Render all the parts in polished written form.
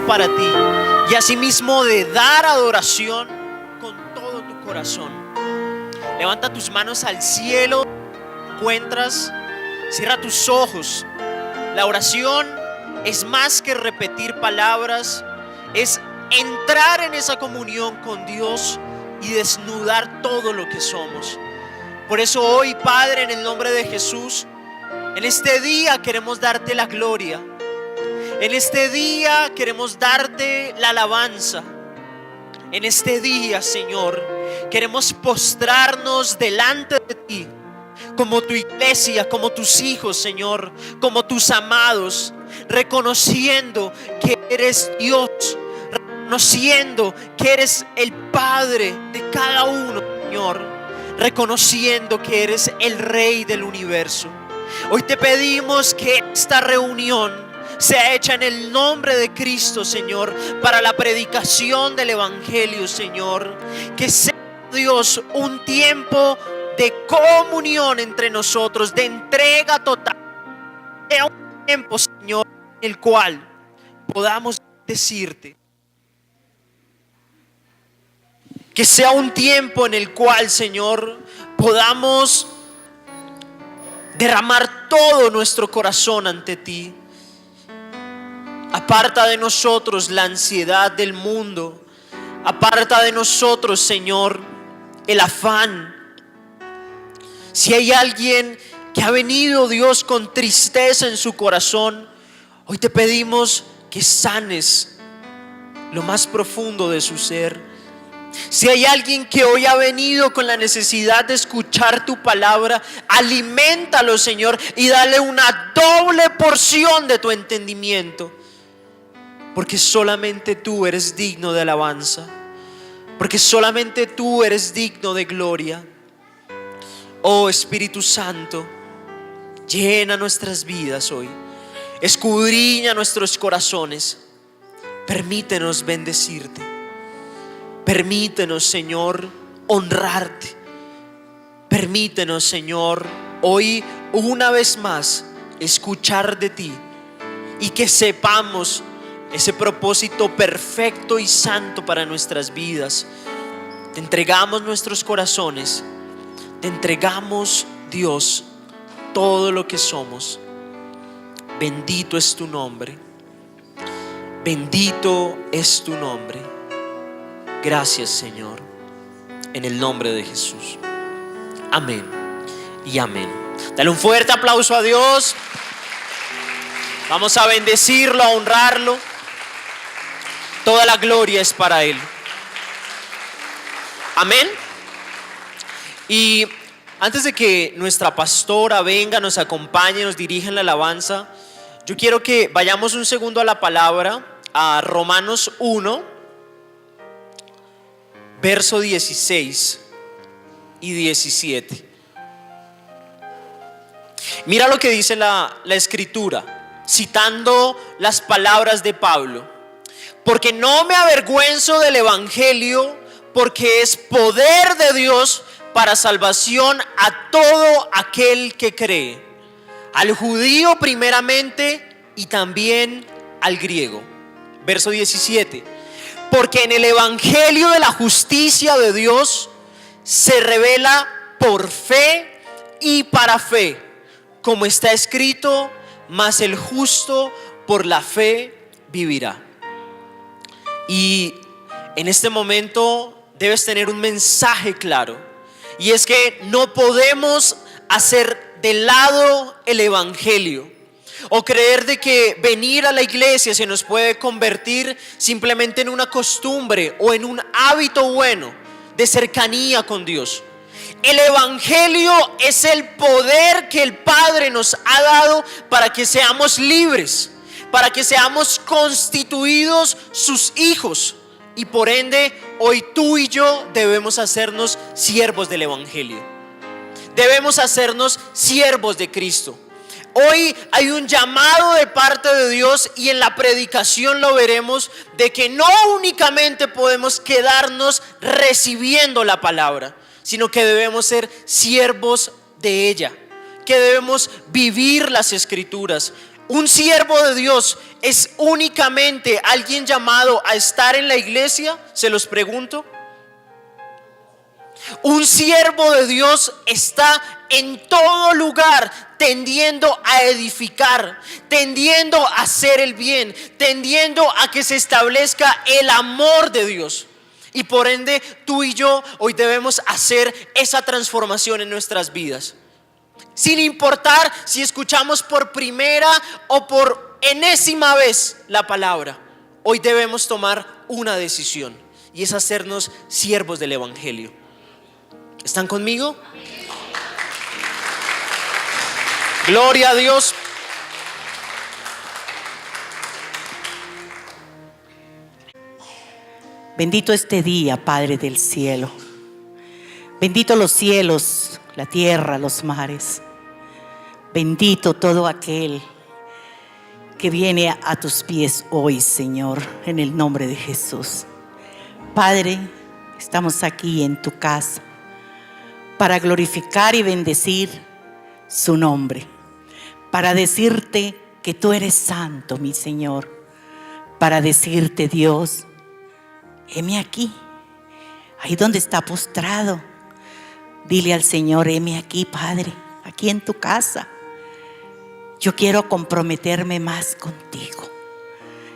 Para ti, y asimismo de dar adoración con todo tu corazón. Levanta tus manos al cielo, encuentras, cierra tus ojos. La oración es más que repetir palabras, es entrar en esa comunión con Dios y desnudar todo lo que somos. Por eso hoy, Padre, en el nombre de Jesús, en este día queremos darte la gloria. En este día queremos darte la alabanza. En este día, Señor, queremos postrarnos delante de ti, como tu iglesia, como tus hijos, Señor, como tus amados, reconociendo que eres Dios, reconociendo que eres el Padre de cada uno, Señor, reconociendo que eres el Rey del universo. Hoy te pedimos que esta reunión sea hecha en el nombre de Cristo, Señor, para la predicación del Evangelio, Señor. Que sea, Dios, un tiempo de comunión entre nosotros, de entrega total. Sea un tiempo, Señor, en el cual podamos decirte. Que sea un tiempo en el cual, Señor, podamos derramar todo nuestro corazón ante ti. Aparta de nosotros la ansiedad del mundo. Aparta de nosotros, Señor, el afán. Si hay alguien que ha venido, Dios, con tristeza en su corazón, hoy te pedimos que sanes lo más profundo de su ser. Si hay alguien que hoy ha venido con la necesidad de escuchar tu palabra, aliméntalo, Señor, y dale una doble porción de tu entendimiento. Porque solamente tú eres digno de alabanza. Porque solamente tú eres digno de gloria. Oh Espíritu Santo, llena nuestras vidas hoy. Escudriña nuestros corazones. Permítenos bendecirte. Permítenos, Señor, honrarte. Permítenos, Señor, hoy una vez más escuchar de ti. Y que sepamos ese propósito perfecto y santo para nuestras vidas. Te entregamos nuestros corazones. Te entregamos, Dios, todo lo que somos. Bendito es tu nombre. Bendito es tu nombre. Gracias, Señor. En el nombre de Jesús. Amén y amén. Dale un fuerte aplauso a Dios. Vamos a bendecirlo, a honrarlo. Toda la gloria es para Él. Amén. Y antes de que nuestra pastora venga, nos acompañe, nos dirija en la alabanza, yo quiero que vayamos un segundo a la palabra, a Romanos 1, verso 16 y 17. Mira lo que dice la escritura, citando las palabras de Pablo. Porque no me avergüenzo del evangelio, porque es poder de Dios para salvación a todo aquel que cree, al judío primeramente y también al griego. Verso 17. Porque en el evangelio de la justicia de Dios se revela por fe y para fe, como está escrito, mas el justo por la fe vivirá. Y en este momento debes tener un mensaje claro, y es que no podemos hacer de lado el evangelio. O creer de que venir a la iglesia se nos puede convertir simplemente en una costumbre o en un hábito bueno de cercanía con Dios. El evangelio es el poder que el Padre nos ha dado para que seamos libres, para que seamos constituidos sus hijos. Y por ende, hoy tú y yo debemos hacernos siervos del evangelio. Debemos hacernos siervos de Cristo. Hoy hay un llamado de parte de Dios, y en la predicación lo veremos, de que no únicamente podemos quedarnos recibiendo la palabra, sino que debemos ser siervos de ella, que debemos vivir las escrituras. Un siervo de Dios es únicamente alguien llamado a estar en la iglesia, se los pregunto. Un siervo de Dios está en todo lugar tendiendo a edificar, tendiendo a hacer el bien, tendiendo a que se establezca el amor de Dios. Y por ende, tú y yo hoy debemos hacer esa transformación en nuestras vidas. Sin importar si escuchamos por primera o por enésima vez la palabra, hoy debemos tomar una decisión, y es hacernos siervos del evangelio. ¿Están conmigo? Gloria a Dios. Bendito este día, Padre del cielo. Bendito los cielos, la tierra, los mares. Bendito todo aquel que viene a tus pies hoy, Señor, en el nombre de Jesús. Padre, estamos aquí en tu casa para glorificar y bendecir su nombre, para decirte que tú eres santo, mi Señor, para decirte, Dios, heme aquí, ahí donde está postrado. Dile al Señor, heme aquí, Padre, aquí en tu casa. Yo quiero comprometerme más contigo.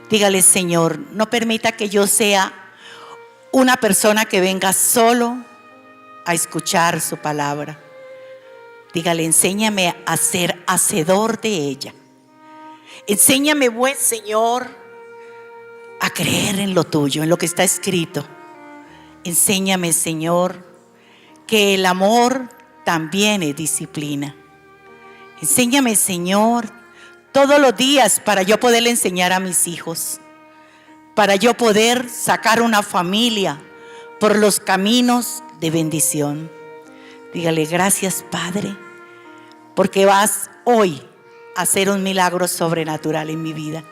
Dígale, Señor, no permita que yo sea una persona que venga solo a escuchar su palabra. Dígale, enséñame a ser hacedor de ella. Enséñame, buen Señor, a creer en lo tuyo, en lo que está escrito. Enséñame, Señor, que el amor también es disciplina. Enséñame, Señor, todos los días para yo poder enseñar a mis hijos, para yo poder sacar una familia por los caminos de bendición. Dígale, gracias, Padre, porque vas hoy a hacer un milagro sobrenatural en mi vida,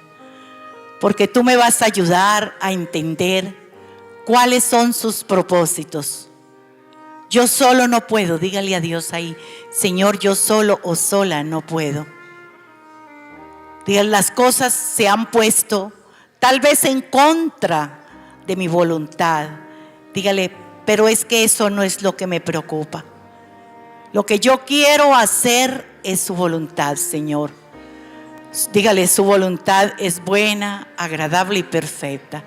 porque tú me vas a ayudar a entender cuáles son sus propósitos. Yo solo no puedo. Dígale a Dios ahí, Señor, yo solo o sola no puedo. Dígale, las cosas se han puesto tal vez en contra de mi voluntad. Dígale, pero es que eso no es lo que me preocupa. Lo que yo quiero hacer es su voluntad, Señor. Dígale, su voluntad es buena, agradable y perfecta.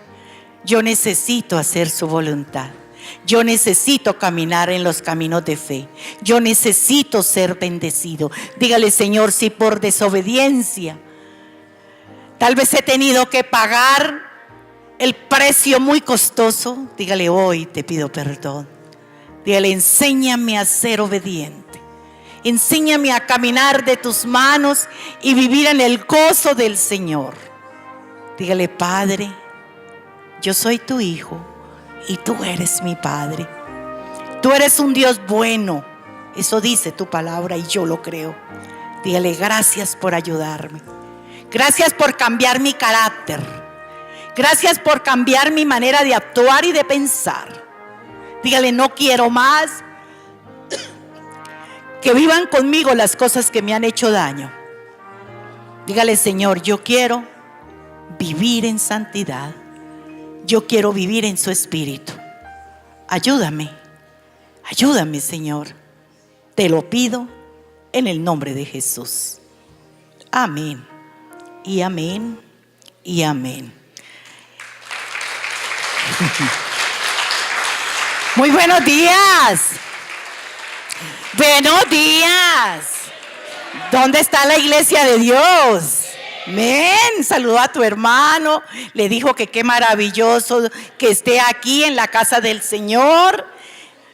Yo necesito hacer su voluntad. Yo necesito caminar en los caminos de fe. Yo necesito ser bendecido. Dígale, Señor, si por desobediencia tal vez he tenido que pagar el precio muy costoso, dígale, hoy te pido perdón. Dígale, enséñame a ser obediente. Enséñame a caminar de tus manos y vivir en el gozo del Señor. Dígale, Padre, yo soy tu hijo y tú eres mi Padre. Tú eres un Dios bueno. Eso dice tu palabra y yo lo creo. Dígale, gracias por ayudarme. Gracias por cambiar mi carácter. Gracias por cambiar mi manera de actuar y de pensar. Dígale, no quiero más que vivan conmigo las cosas que me han hecho daño. Dígale, Señor, yo quiero vivir en santidad. Yo quiero vivir en su espíritu. Ayúdame, ayúdame, Señor. Te lo pido en el nombre de Jesús. Amén y amén y amén. Muy buenos días. Buenos días. ¿Dónde está la iglesia de Dios? Amén. Saludó a tu hermano, le dijo que qué maravilloso que esté aquí en la casa del Señor.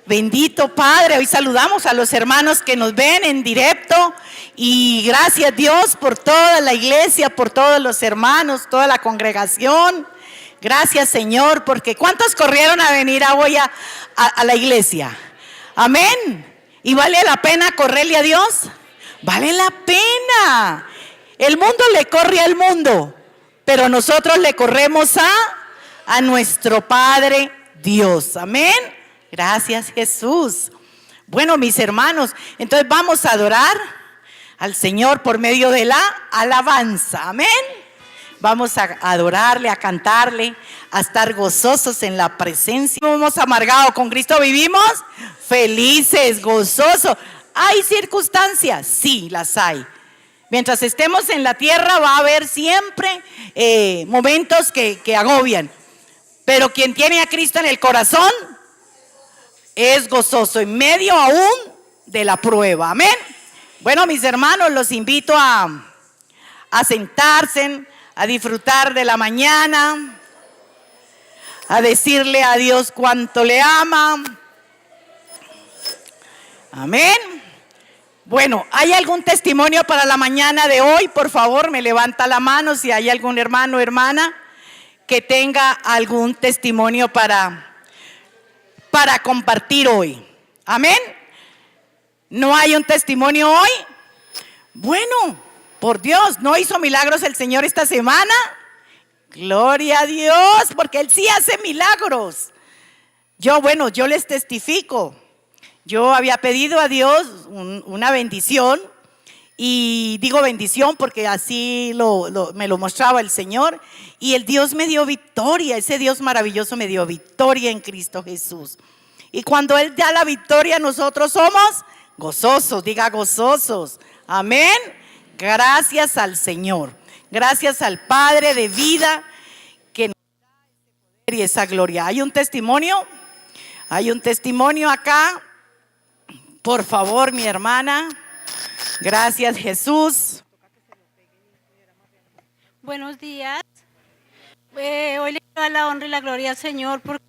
Bendito Padre, hoy saludamos a los hermanos que nos ven en directo y gracias Dios por toda la iglesia, por todos los hermanos, toda la congregación. Gracias Señor, porque ¿cuántos corrieron a venir hoy a la iglesia? Amén. ¿Y vale la pena correrle a Dios? Vale la pena. El mundo le corre al mundo, pero nosotros le corremos a nuestro Padre Dios. Amén. Gracias Jesús. Bueno, mis hermanos, entonces vamos a adorar al Señor por medio de la alabanza. Amén. Vamos a adorarle, a cantarle, a estar gozosos en la presencia. Hemos amargado, con Cristo vivimos felices, gozosos. ¿Hay circunstancias? Sí, las hay. Mientras estemos en la tierra va a haber siempre momentos que agobian. Pero quien tiene a Cristo en el corazón es gozoso en medio aún de la prueba. Amén. Bueno, mis hermanos, los invito a sentarse, a disfrutar de la mañana, a decirle a Dios cuánto le ama. Amén. Bueno, ¿hay algún testimonio para la mañana de hoy? Por favor, me levanta la mano si hay algún hermano o hermana que tenga algún testimonio para compartir hoy. Amén. ¿No hay un testimonio hoy? Bueno, por Dios, ¿no hizo milagros el Señor esta semana? Gloria a Dios, porque Él sí hace milagros. Yo les testifico. Yo había pedido a Dios una bendición, y digo bendición porque así me lo mostraba el Señor, y el Dios me dio victoria. Ese Dios maravilloso me dio victoria en Cristo Jesús. Y cuando Él da la victoria, nosotros somos gozosos. Diga gozosos. Amén. Gracias al Señor. Gracias al Padre de vida que nos da ese poder y esa gloria. ¿Hay un testimonio? ¿Hay un testimonio acá? Por favor, mi hermana. Gracias, Jesús. Buenos días. Hoy le quiero dar la honra y la gloria al Señor porque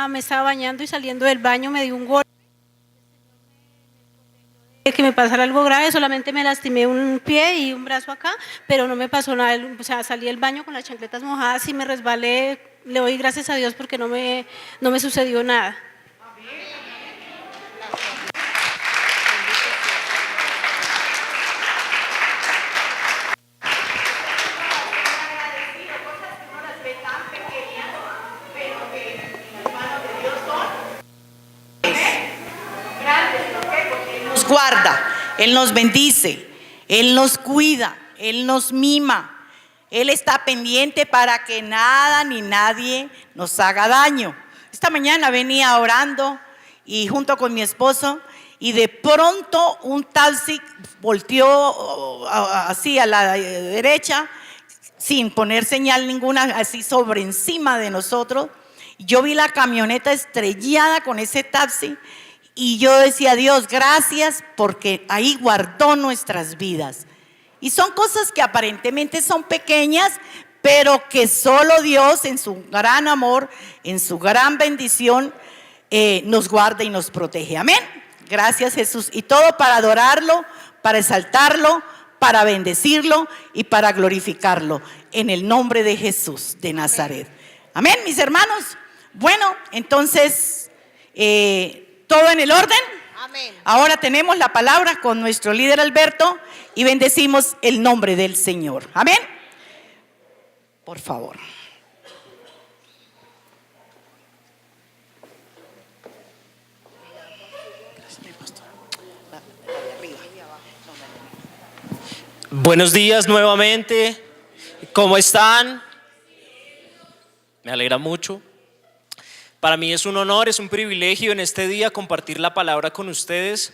me estaba bañando y saliendo del baño me dio un golpe. Que me pasara algo grave, solamente me lastimé un pie y un brazo acá, pero no me pasó nada. O sea, salí del baño con las chancletas mojadas y me resbalé. Le doy gracias a Dios porque no me sucedió nada. Guarda, Él nos bendice, Él nos cuida, Él nos mima, Él está pendiente para que nada ni nadie nos haga daño. Esta mañana venía orando y junto con mi esposo, y de pronto un taxi volteó así a la derecha sin poner señal ninguna, así sobre encima de nosotros. Yo vi la camioneta estrellada con ese taxi. Y yo decía, Dios, gracias porque ahí guardó nuestras vidas. Y son cosas que aparentemente son pequeñas, pero que solo Dios en su gran amor, en su gran bendición, nos guarda y nos protege. Amén. Gracias Jesús. Y todo para adorarlo, para exaltarlo, para bendecirlo y para glorificarlo. En el nombre de Jesús de Nazaret. Amén, mis hermanos. Bueno, entonces... ¿todo en el orden? Amén. Ahora tenemos la palabra con nuestro líder Alberto y bendecimos el nombre del Señor. Amén. Por favor. Buenos días nuevamente. ¿Cómo están? Me alegra mucho. Para mí es un honor, es un privilegio en este día compartir la palabra con ustedes.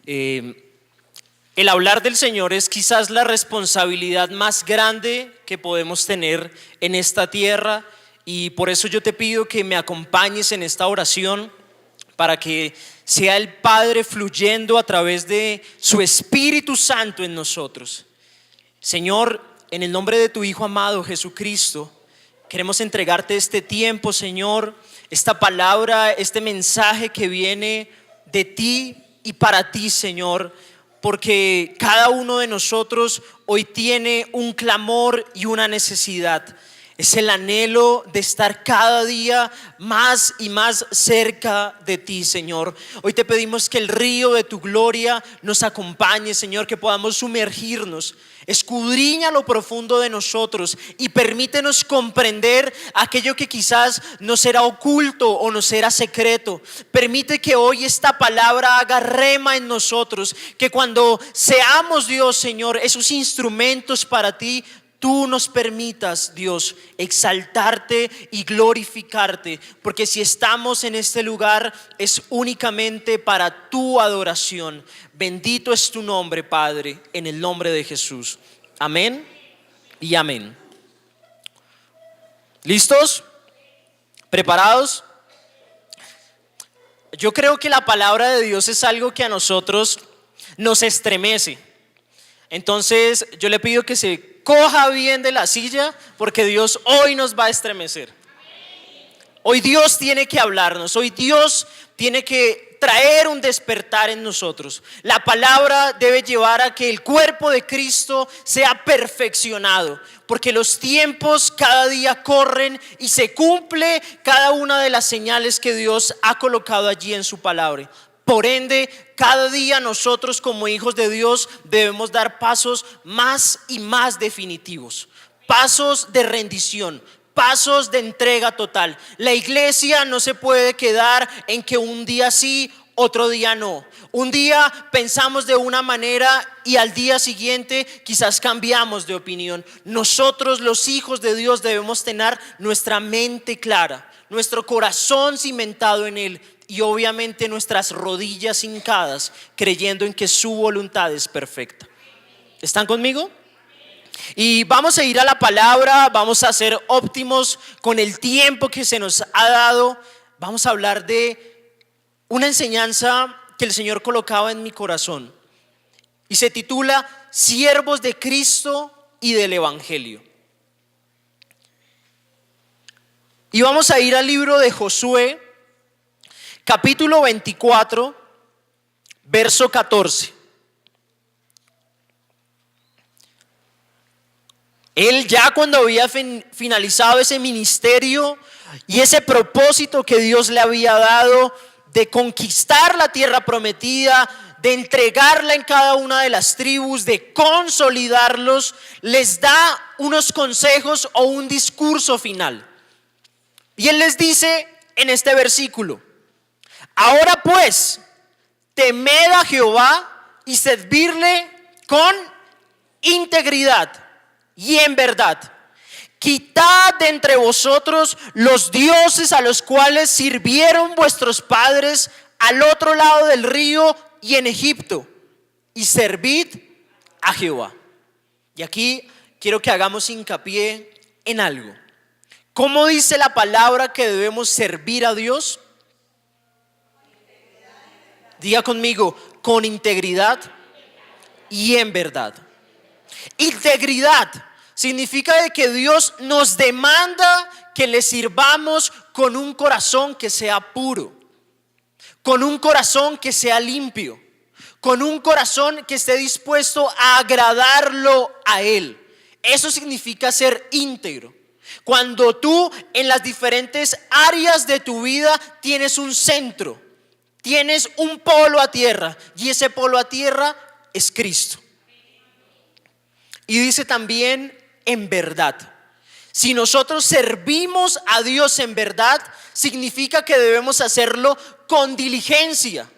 El hablar del Señor es quizás la responsabilidad más grande que podemos tener en esta tierra, y por eso yo te pido que me acompañes en esta oración para que sea el Padre fluyendo a través de su Espíritu Santo en nosotros. Señor, en el nombre de tu Hijo amado Jesucristo, queremos entregarte este tiempo, Señor, esta palabra, este mensaje que viene de ti y para ti, Señor, porque cada uno de nosotros hoy tiene un clamor y una necesidad. Es el anhelo de estar cada día más y más cerca de ti, Señor. Hoy te pedimos que el río de tu gloria nos acompañe, Señor, que podamos sumergirnos. Escudriña lo profundo de nosotros y permítenos comprender aquello que quizás nos era oculto o nos era secreto. Permite que hoy esta palabra haga rema en nosotros, que cuando seamos, Dios, Señor, esos instrumentos para ti, tú nos permitas, Dios, exaltarte y glorificarte, porque si estamos en este lugar es únicamente para tu adoración. Bendito es tu nombre, Padre, en el nombre de Jesús. Amén y amén. ¿Listos? ¿Preparados? Yo creo que la palabra de Dios es algo que a nosotros nos estremece. Entonces yo le pido que se coja bien de la silla, porque Dios hoy nos va a estremecer. Hoy Dios tiene que hablarnos, hoy Dios tiene que traer un despertar en nosotros. La palabra debe llevar a que el cuerpo de Cristo sea perfeccionado, porque los tiempos cada día corren y se cumple cada una de las señales que Dios ha colocado allí en su palabra. Por ende, cada día nosotros como hijos de Dios debemos dar pasos más y más definitivos, pasos de rendición, pasos de entrega total. La iglesia no se puede quedar en que un día sí, otro día no. Un día pensamos de una manera y al día siguiente quizás cambiamos de opinión. Nosotros, los hijos de Dios, debemos tener nuestra mente clara, nuestro corazón cimentado en Él, y obviamente nuestras rodillas hincadas, creyendo en que su voluntad es perfecta. ¿Están conmigo? Y vamos a ir a la palabra, vamos a ser óptimos con el tiempo que se nos ha dado. Vamos a hablar de una enseñanza que el Señor colocaba en mi corazón y se titula Siervos de Cristo y del Evangelio. Y vamos a ir al libro de Josué, capítulo 24, verso 14. Él ya cuando había finalizado ese ministerio y ese propósito que Dios le había dado de conquistar la tierra prometida, de entregarla en cada una de las tribus, de consolidarlos, les da unos consejos o un discurso final. Y Él les dice en este versículo: ahora pues, temed a Jehová y servirle con integridad y en verdad. Quitad de entre vosotros los dioses a los cuales sirvieron vuestros padres al otro lado del río y en Egipto, y servid a Jehová. Y aquí quiero que hagamos hincapié en algo. ¿Cómo dice la palabra que debemos servir a Dios? Diga conmigo, con integridad y en verdad. Integridad significa de que Dios nos demanda que le sirvamos con un corazón que sea puro, con un corazón que sea limpio, con un corazón que esté dispuesto a agradarlo a Él. Eso significa ser íntegro. Cuando tú en las diferentes áreas de tu vida tienes un centro, tienes un polo a tierra, y ese polo a tierra es Cristo. Y dice también en verdad. Si nosotros servimos a Dios en verdad, significa que debemos hacerlo con diligencia,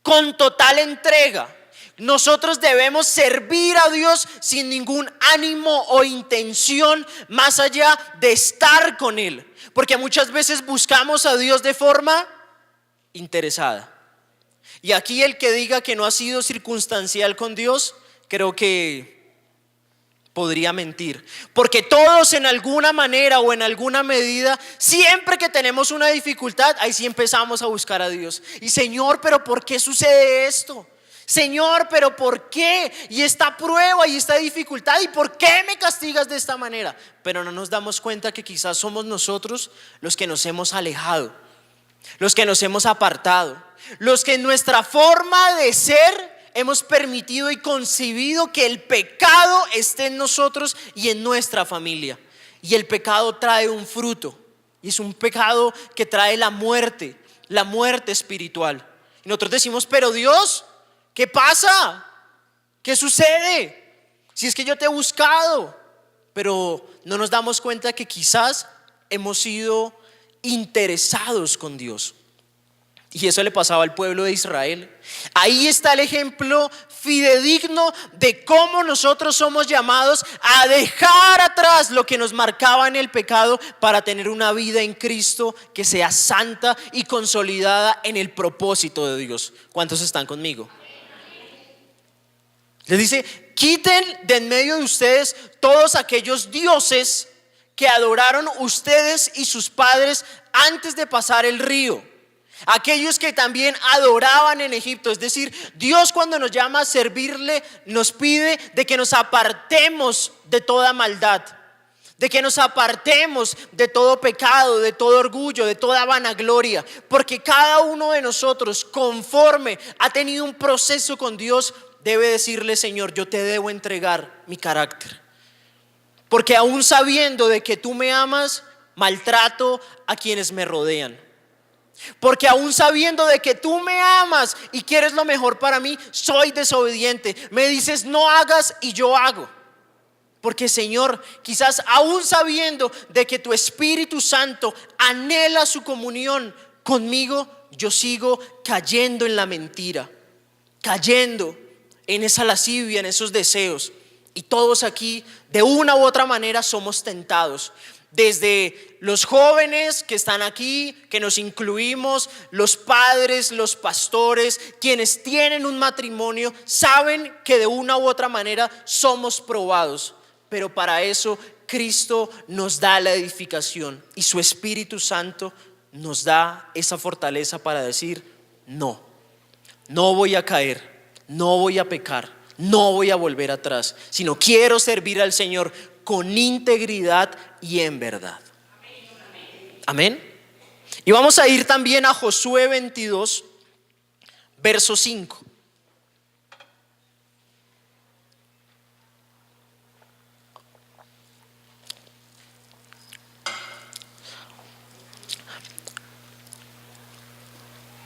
con total entrega. Nosotros debemos servir a Dios sin ningún ánimo o intención más allá de estar con Él, porque muchas veces buscamos a Dios de forma interesada. Y aquí el que diga que no ha sido circunstancial con Dios, creo que podría mentir, porque todos en alguna manera o en alguna medida, siempre que tenemos una dificultad, ahí sí empezamos a buscar a Dios. Y Señor, pero ¿por qué sucede esto? Señor, pero ¿por qué? Y esta prueba y esta dificultad, ¿y por qué me castigas de esta manera? Pero no nos damos cuenta que quizás somos nosotros los que nos hemos alejado, los que nos hemos apartado, los que en nuestra forma de ser hemos permitido y concebido que el pecado esté en nosotros y en nuestra familia. Y el pecado trae un fruto, y es un pecado que trae la muerte espiritual. Y nosotros decimos, pero Dios, ¿qué pasa? ¿Qué sucede? Si es que yo te he buscado. Pero no nos damos cuenta que quizás hemos sido interesados con Dios. Y eso le pasaba al pueblo de Israel. Ahí está el ejemplo fidedigno de cómo nosotros somos llamados a dejar atrás lo que nos marcaba en el pecado para tener una vida en Cristo que sea santa y consolidada en el propósito de Dios. ¿Cuántos están conmigo? Les dice, quiten de en medio de ustedes todos aquellos dioses que adoraron ustedes y sus padres antes de pasar el río. Aquellos que también adoraban en Egipto. Es decir, Dios, cuando nos llama a servirle, nos pide de que nos apartemos de toda maldad, de que nos apartemos de todo pecado, de todo orgullo, de toda vanagloria. Porque cada uno de nosotros, conforme ha tenido un proceso con Dios, debe decirle, Señor, yo te debo entregar mi carácter. Porque aún sabiendo de que tú me amas, maltrato a quienes me rodean. Porque aún sabiendo de que tú me amas y quieres lo mejor para mí, soy desobediente. Me dices no hagas y yo hago. Porque Señor, quizás aún sabiendo de que tu Espíritu Santo anhela su comunión conmigo, yo sigo cayendo en la mentira, cayendo en esa lascivia, en esos deseos. Y todos aquí de una u otra manera somos tentados. Desde los jóvenes que están aquí, que nos incluimos, los padres, los pastores, quienes tienen un matrimonio, saben que de una u otra manera somos probados. Pero para eso Cristo nos da la edificación y su Espíritu Santo nos da esa fortaleza para decir, no voy a caer, no voy a pecar, no voy a volver atrás, sino quiero servir al Señor con integridad y en verdad. Amén. Y vamos a ir también a Josué 22, verso 5.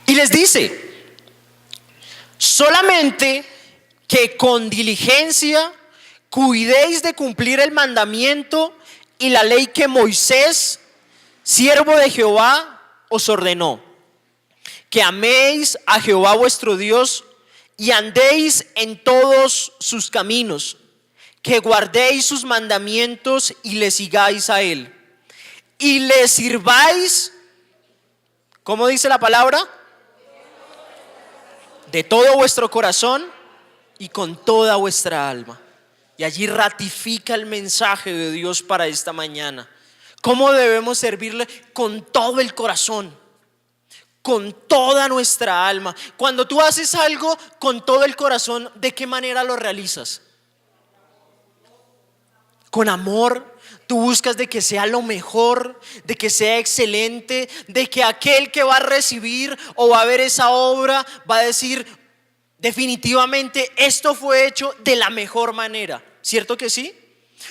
Y les dice, solamente que con diligencia cuidéis de cumplir el mandamiento y la ley que Moisés, siervo de Jehová, os ordenó, que améis a Jehová vuestro Dios y andéis en todos sus caminos, que guardéis sus mandamientos y le sigáis a él y le sirváis, ¿cómo dice la palabra? De todo vuestro corazón y con toda vuestra alma. Y allí ratifica el mensaje de Dios para esta mañana. ¿Cómo debemos servirle? Con todo el corazón, con toda nuestra alma. Cuando tú haces algo con todo el corazón, ¿de qué manera lo realizas? Con amor. Tú buscas de que sea lo mejor, de que sea excelente, de que aquel que va a recibir o va a ver esa obra va a decir, definitivamente esto fue hecho de la mejor manera. ¿Cierto que sí?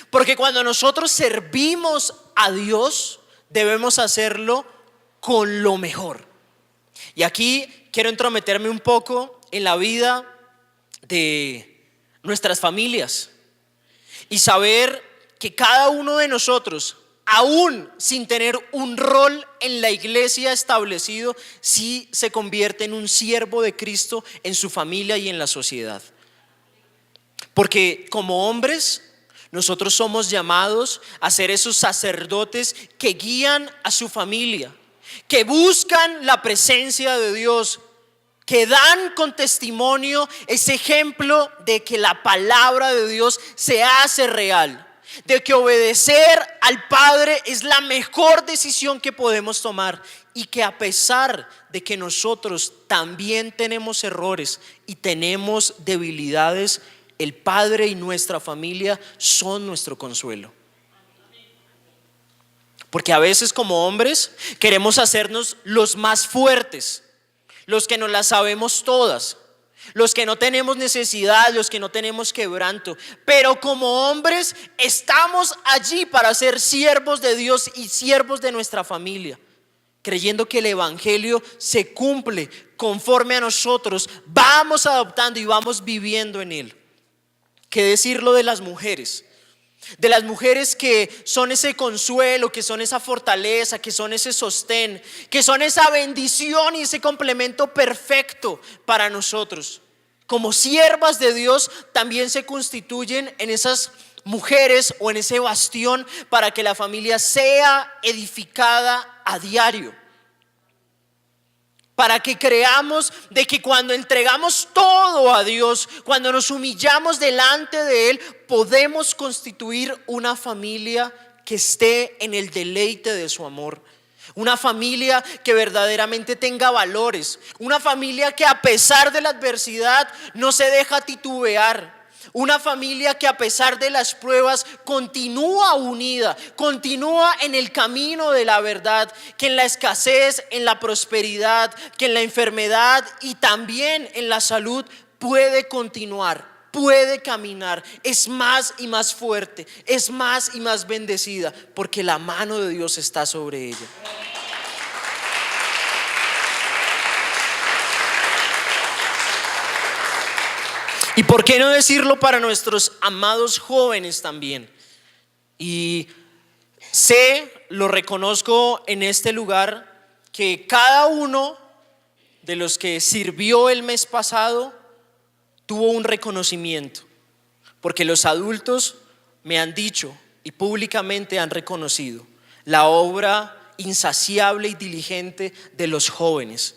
Porque cuando nosotros servimos a Dios, debemos hacerlo con lo mejor. Y aquí quiero entrometerme un poco en la vida de nuestras familias y saber que cada uno de nosotros, aún sin tener un rol en la iglesia establecido, sí se convierte en un siervo de Cristo en su familia y en la sociedad. Porque como hombres, nosotros somos llamados a ser esos sacerdotes que guían a su familia, que buscan la presencia de Dios, que dan con testimonio ese ejemplo de que la palabra de Dios se hace real, de que obedecer al Padre sabe es la mejor decisión que podemos tomar, y que a pesar de que nosotros también tenemos errores y tenemos debilidades, el Padre y nuestra familia son nuestro consuelo. Porque a veces como hombres queremos hacernos los más fuertes, los que nos las sabemos todas, los que no tenemos necesidad, los que no tenemos quebranto. Pero como hombres estamos allí para ser siervos de Dios y siervos de nuestra familia, creyendo que el evangelio se cumple conforme a nosotros vamos adoptando y vamos viviendo en él. ¿Qué decirlo de las mujeres? De las mujeres que son ese consuelo, que son esa fortaleza, que son ese sostén, que son esa bendición y ese complemento perfecto para nosotros. Como siervas de Dios también se constituyen en esas mujeres o en ese bastión para que la familia sea edificada a diario. Para que creamos de que cuando entregamos todo a Dios, cuando nos humillamos delante de Él, podemos constituir una familia que esté en el deleite de su amor. Una familia que verdaderamente tenga valores. Una familia que a pesar de la adversidad no se deja titubear. Una familia que a pesar de las pruebas continúa unida, continúa en el camino de la verdad, que en la escasez, en la prosperidad, que en la enfermedad y también en la salud puede continuar, puede caminar, es más y más fuerte, es más y más bendecida, porque la mano de Dios está sobre ella. Y por qué no decirlo para nuestros amados jóvenes también. Y lo reconozco en este lugar, que cada uno de los que sirvió el mes pasado tuvo un reconocimiento. Porque los adultos me han dicho y públicamente han reconocido la obra insaciable y diligente de los jóvenes.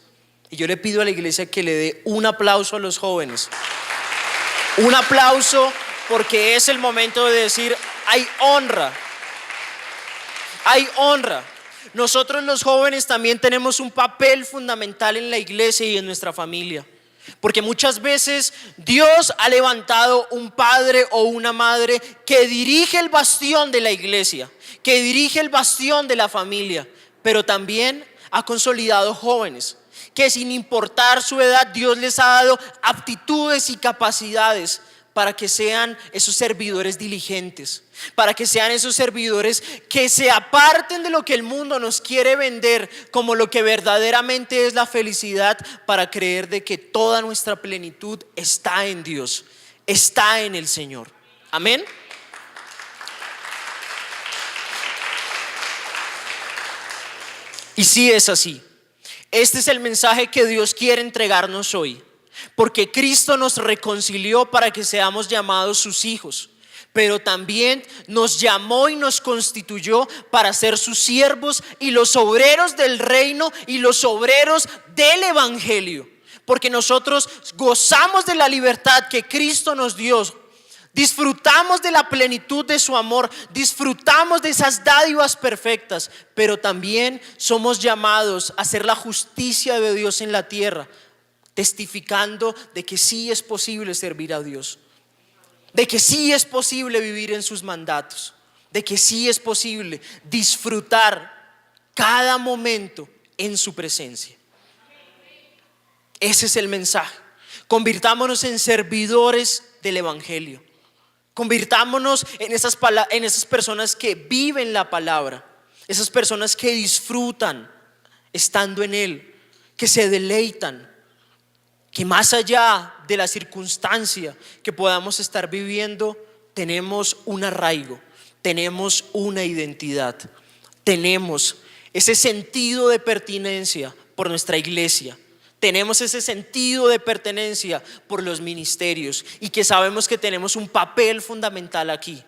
Y yo le pido a la iglesia que le dé un aplauso a los jóvenes. Un aplauso, porque es el momento de decir: hay honra, hay honra. Nosotros los jóvenes también tenemos un papel fundamental en la iglesia y en nuestra familia, porque muchas veces Dios ha levantado un padre o una madre que dirige el bastión de la iglesia, que dirige el bastión de la familia, pero también ha consolidado jóvenes que sin importar su edad, Dios les ha dado aptitudes y capacidades para que sean esos servidores diligentes, para que sean esos servidores que se aparten de lo que el mundo nos quiere vender como lo que verdaderamente es la felicidad, para creer de que toda nuestra plenitud está en Dios, está en el Señor. Amén. Y sí es así. Este es el mensaje que Dios quiere entregarnos hoy, porque Cristo nos reconcilió para que seamos llamados sus hijos, pero también nos llamó y nos constituyó para ser sus siervos y los obreros del reino y los obreros del evangelio, porque nosotros gozamos de la libertad que Cristo nos dio. Disfrutamos de la plenitud de su amor, disfrutamos de esas dádivas perfectas, pero también somos llamados a hacer la justicia de Dios en la tierra, testificando de que sí es posible servir a Dios, de que sí es posible vivir en sus mandatos, de que sí es posible disfrutar cada momento en su presencia. Ese es el mensaje. Convirtámonos en servidores del evangelio. Convirtámonos en esas personas que viven la palabra, esas personas que disfrutan estando en Él, que se deleitan, que más allá de la circunstancia que podamos estar viviendo, tenemos un arraigo, tenemos una identidad, tenemos ese sentido de pertenencia por nuestra iglesia. Tenemos ese sentido de pertenencia por los ministerios y que sabemos que tenemos un papel fundamental aquí.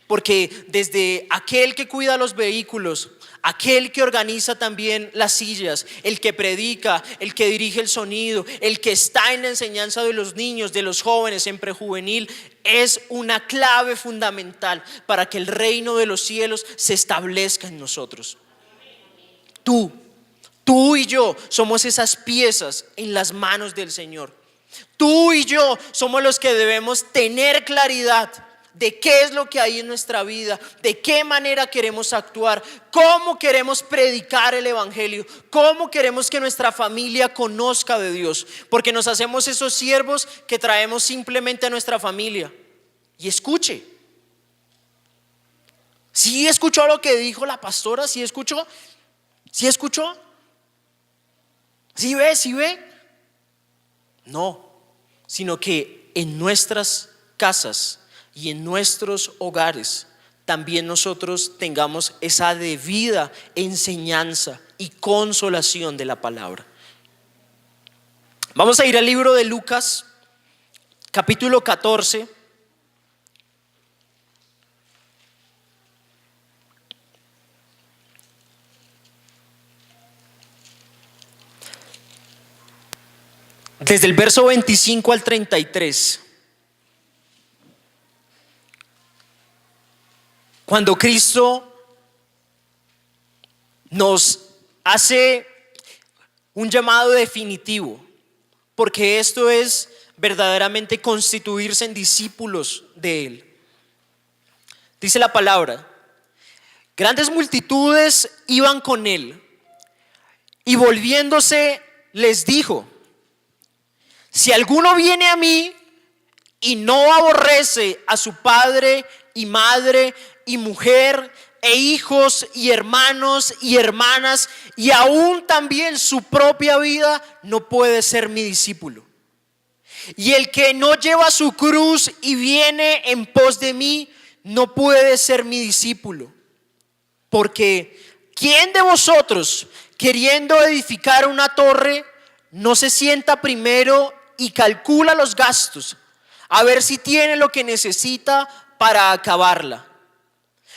Porque desde aquel que cuida los vehículos, aquel que organiza también las sillas, el que predica, el que dirige el sonido, el que está en la enseñanza de los niños, de los jóvenes en prejuvenil, es una clave fundamental para que el reino de los cielos se establezca en nosotros. Tú y yo somos esas piezas en las manos del Señor. Tú y yo somos los que debemos tener claridad de qué es lo que hay en nuestra vida, de qué manera queremos actuar, cómo queremos predicar el evangelio, cómo queremos que nuestra familia conozca de Dios, porque nos hacemos esos siervos que traemos simplemente a nuestra familia. Y escuche, ¿sí escuchó lo que dijo la pastora? ¿Sí escuchó? ¿Sí escuchó? ¿Sí ve? ¿Sí ve? No, sino que en nuestras casas y en nuestros hogares también nosotros tengamos esa debida enseñanza y consolación de la palabra. Vamos a ir al libro de Lucas, capítulo 14. Desde el verso 25 al 33. Cuando Cristo nos hace un llamado definitivo, porque esto es verdaderamente constituirse en discípulos de Él. Dice la palabra: grandes multitudes iban con Él, y volviéndose les dijo: si alguno viene a mí y no aborrece a su padre y madre y mujer e hijos y hermanos y hermanas y aún también su propia vida, no puede ser mi discípulo. Y el que no lleva su cruz y viene en pos de mí, no puede ser mi discípulo. Porque ¿quién de vosotros, queriendo edificar una torre, no se sienta primero y calcula los gastos, a ver si tiene lo que necesita para acabarla?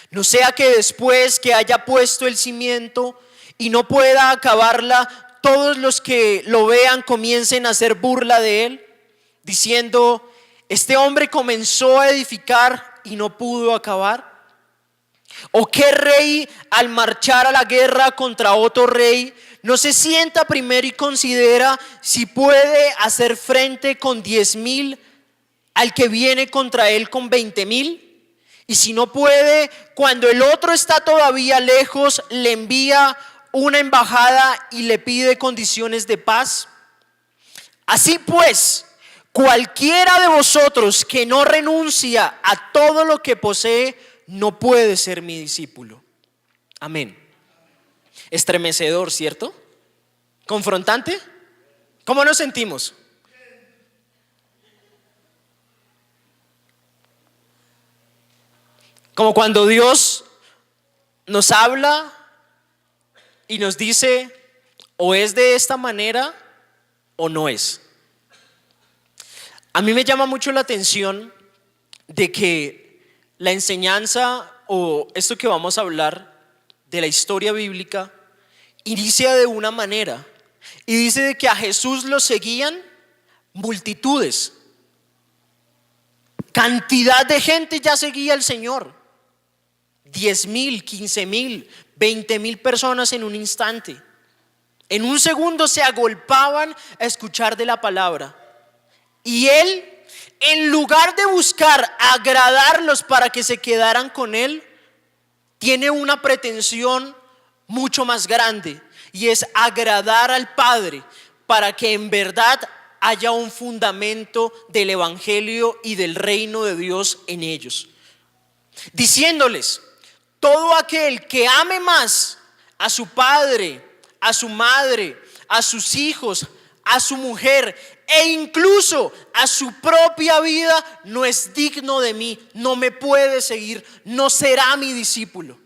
No sea que después que haya puesto el cimiento y no pueda acabarla, todos los que lo vean comiencen a hacer burla de él, diciendo: este hombre comenzó a edificar y no pudo acabar. ¿O qué rey, al marchar a la guerra contra otro rey, no se sienta primero y considera si puede hacer frente con 10,000 al que viene contra él con 20,000? Y si no puede, cuando el otro está todavía lejos, le envía una embajada y le pide condiciones de paz. Así pues, cualquiera de vosotros que no renuncia a todo lo que posee, no puede ser mi discípulo. Amén. Estremecedor, ¿cierto? ¿Confrontante? ¿Cómo nos sentimos? Como cuando Dios nos habla y nos dice: o es de esta manera o no es. A mí me llama mucho la atención de que la enseñanza, o esto que vamos a hablar de la historia bíblica, inicia de una manera y dice de que a Jesús lo seguían multitudes. Cantidad de gente ya seguía al Señor. 10,000, 15,000, 20,000 personas en un instante. En un segundo se agolpaban a escuchar de la palabra. Y Él, en lugar de buscar agradarlos para que se quedaran con Él, tiene una pretensión mucho más grande, y es agradar al Padre para que en verdad haya un fundamento del evangelio y del reino de Dios en ellos, diciéndoles: todo aquel que ame más a su padre, a su madre, a sus hijos, a su mujer e incluso a su propia vida, no es digno de mí, no me puede seguir, no será mi discípulo.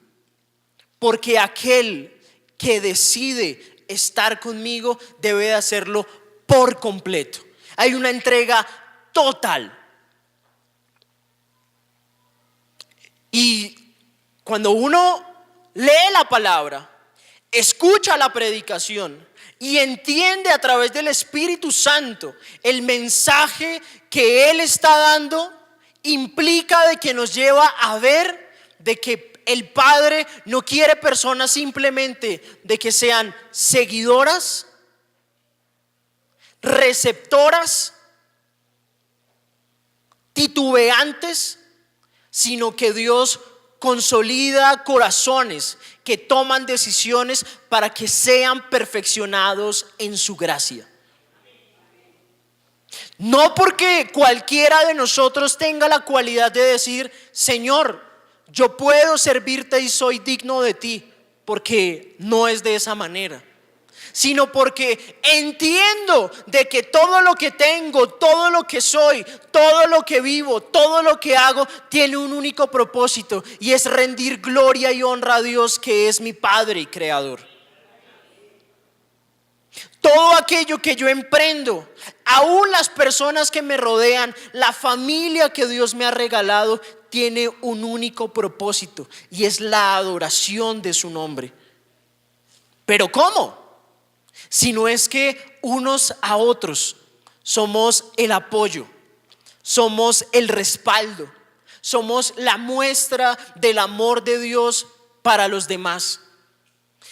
Porque aquel que decide estar conmigo debe de hacerlo por completo. Hay una entrega total. Y cuando uno lee la palabra, escucha la predicación y entiende a través del Espíritu Santo el mensaje que Él está dando, implica de que nos lleva a ver de que el Padre no quiere personas simplemente de que sean seguidoras, receptoras, titubeantes, sino que Dios consolida corazones que toman decisiones para que sean perfeccionados en su gracia. No porque cualquiera de nosotros tenga la cualidad de decir: Señor, yo puedo servirte y soy digno de ti, porque no es de esa manera, sino porque entiendo de que todo lo que tengo, todo lo que soy, todo lo que vivo, todo lo que hago tiene un único propósito, y es rendir gloria y honra a Dios, que es mi Padre y Creador. Todo aquello que yo emprendo, aún las personas que me rodean, la familia que Dios me ha regalado, tiene un único propósito, y es la adoración de su nombre. ¿Pero cómo? Si no es que unos a otros somos el apoyo, somos el respaldo, somos la muestra del amor de Dios para los demás.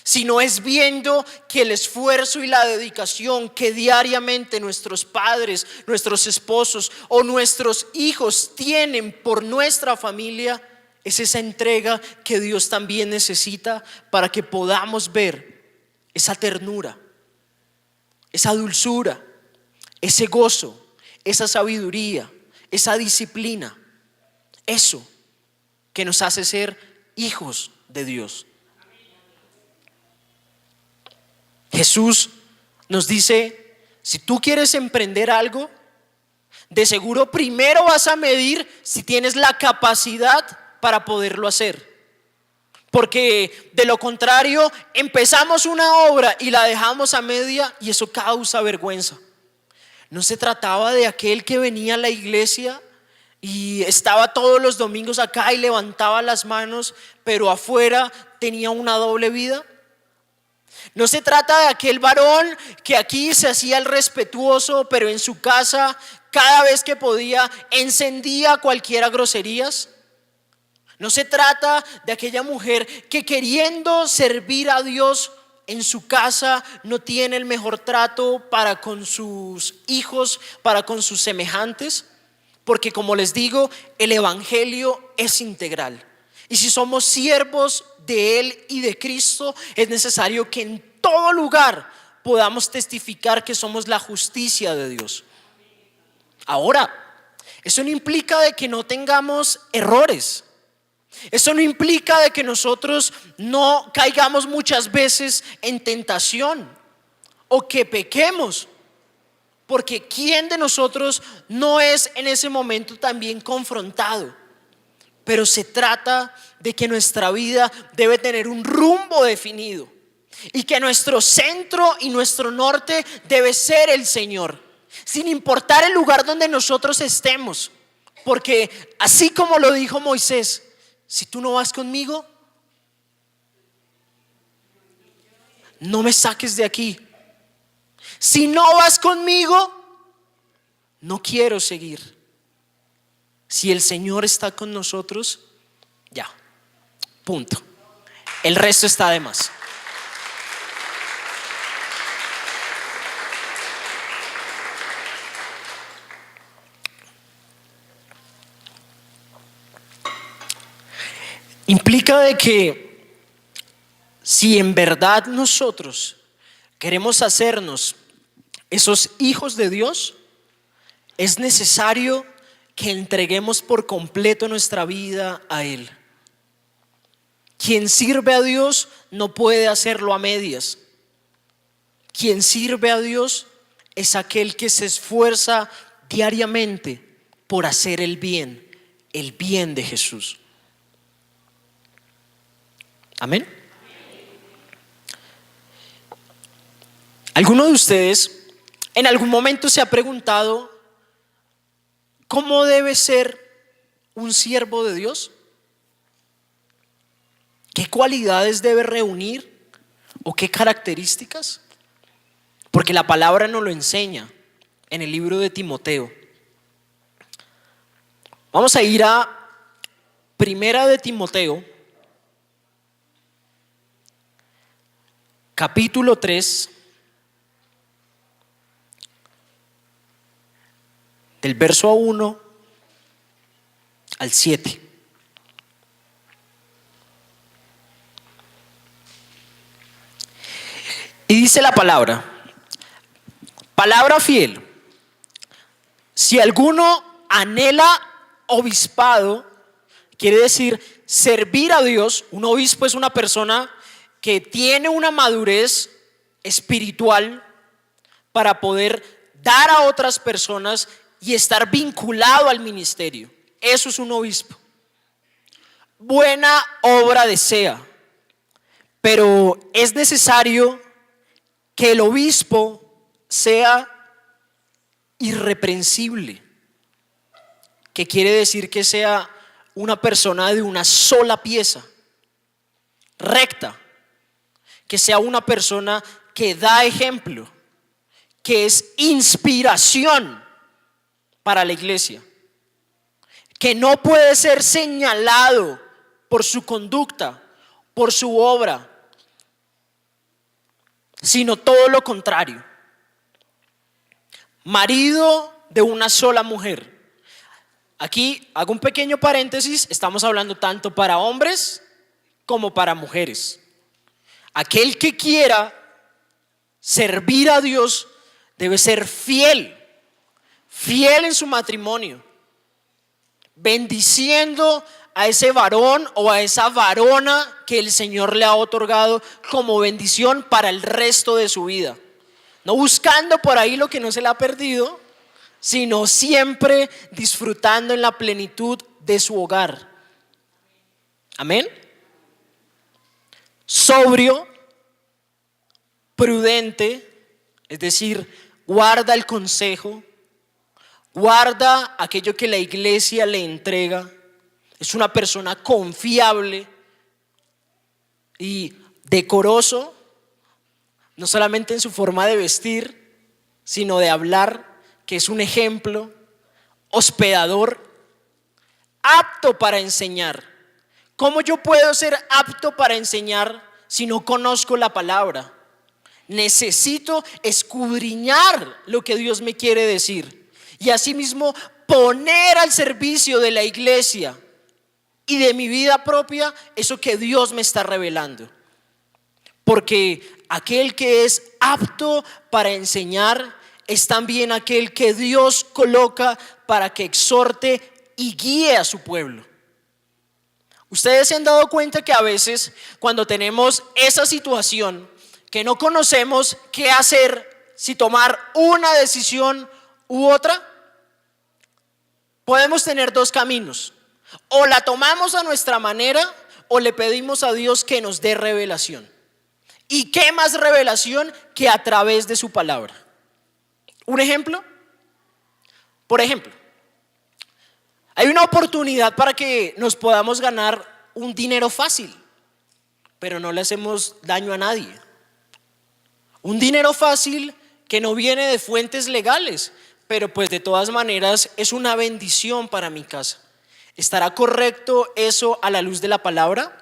Si no es viendo que el esfuerzo y la dedicación que diariamente nuestros padres, nuestros esposos o nuestros hijos tienen por nuestra familia, es esa entrega que Dios también necesita para que podamos ver esa ternura, esa dulzura, ese gozo, esa sabiduría, esa disciplina, eso que nos hace ser hijos de Dios. Jesús nos dice: si tú quieres emprender algo, de seguro primero vas a medir si tienes la capacidad para poderlo hacer. Porque de lo contrario, empezamos una obra y la dejamos a media, y eso causa vergüenza. No se trataba de aquel que venía a la iglesia y estaba todos los domingos acá y levantaba las manos, pero afuera tenía una doble vida. No se trata de aquel varón que aquí se hacía el respetuoso, pero en su casa, cada vez que podía, encendía cualquiera groserías. No se trata de aquella mujer que, queriendo servir a Dios en su casa, no tiene el mejor trato para con sus hijos, para con sus semejantes. Porque, como les digo, el evangelio es integral. Y si somos siervos de Él y de Cristo, es necesario que en todo lugar podamos testificar que somos la justicia de Dios. Ahora, eso no implica de que no tengamos errores. Eso no implica de que nosotros no caigamos muchas veces en tentación o que pequemos. Porque ¿quién de nosotros no es en ese momento también confrontado? Pero se trata de que nuestra vida debe tener un rumbo definido, y que nuestro centro y nuestro norte debe ser el Señor, sin importar el lugar donde nosotros estemos. Porque así como lo dijo Moisés: si tú no vas conmigo, no me saques de aquí. Si no vas conmigo, no quiero seguir. Si el Señor está con nosotros, ya, punto. El resto está de más. Implica de que si en verdad nosotros queremos hacernos esos hijos de Dios, es necesario que entreguemos por completo nuestra vida a Él. Quien sirve a Dios no puede hacerlo a medias. Quien sirve a Dios es aquel que se esfuerza diariamente por hacer el bien de Jesús. Amén. ¿Alguno de ustedes en algún momento se ha preguntado cómo debe ser un siervo de Dios? ¿Qué cualidades debe reunir o qué características? Porque la palabra nos lo enseña en el libro de Timoteo. Vamos a ir a Primera de Timoteo, capítulo 3, del verso 1 al 7. Y dice la palabra fiel: si alguno anhela obispado, quiere decir servir a Dios. Un obispo es una persona que tiene una madurez espiritual para poder dar a otras personas y estar vinculado al ministerio. Eso es un obispo. Buena obra desea, pero es necesario que el obispo sea irreprensible, que quiere decir que sea una persona de una sola pieza, recta, que sea una persona que da ejemplo, que es inspiración para la iglesia, que no puede ser señalado por su conducta, por su obra, sino todo lo contrario. Marido de una sola mujer. Aquí hago un pequeño paréntesis, estamos hablando tanto para hombres como para mujeres. Aquel que quiera servir a Dios debe ser fiel en su matrimonio, bendiciendo a ese varón o a esa varona que el Señor le ha otorgado como bendición para el resto de su vida. No buscando por ahí lo que no se le ha perdido, sino siempre disfrutando en la plenitud de su hogar. Amén. Sobrio, prudente, es decir, guarda el consejo, guarda aquello que la iglesia le entrega. Es una persona confiable y decoroso, no solamente en su forma de vestir, sino de hablar, que es un ejemplo, hospedador, apto para enseñar. ¿Cómo yo puedo ser apto para enseñar si no conozco la palabra? Necesito escudriñar lo que Dios me quiere decir y asimismo poner al servicio de la iglesia y de mi vida propia eso que Dios me está revelando. Porque aquel que es apto para enseñar es también aquel que Dios coloca para que exhorte y guíe a su pueblo. Ustedes se han dado cuenta que a veces cuando tenemos esa situación que no conocemos qué hacer, si tomar una decisión u otra, podemos tener dos caminos: o la tomamos a nuestra manera o le pedimos a Dios que nos dé revelación. ¿Y qué más revelación que a través de su palabra? ¿Un ejemplo? Por ejemplo, hay una oportunidad para que nos podamos ganar un dinero fácil, pero no le hacemos daño a nadie. Un dinero fácil que no viene de fuentes legales, pero pues de todas maneras es una bendición para mi casa. ¿Estará correcto eso a la luz de la palabra?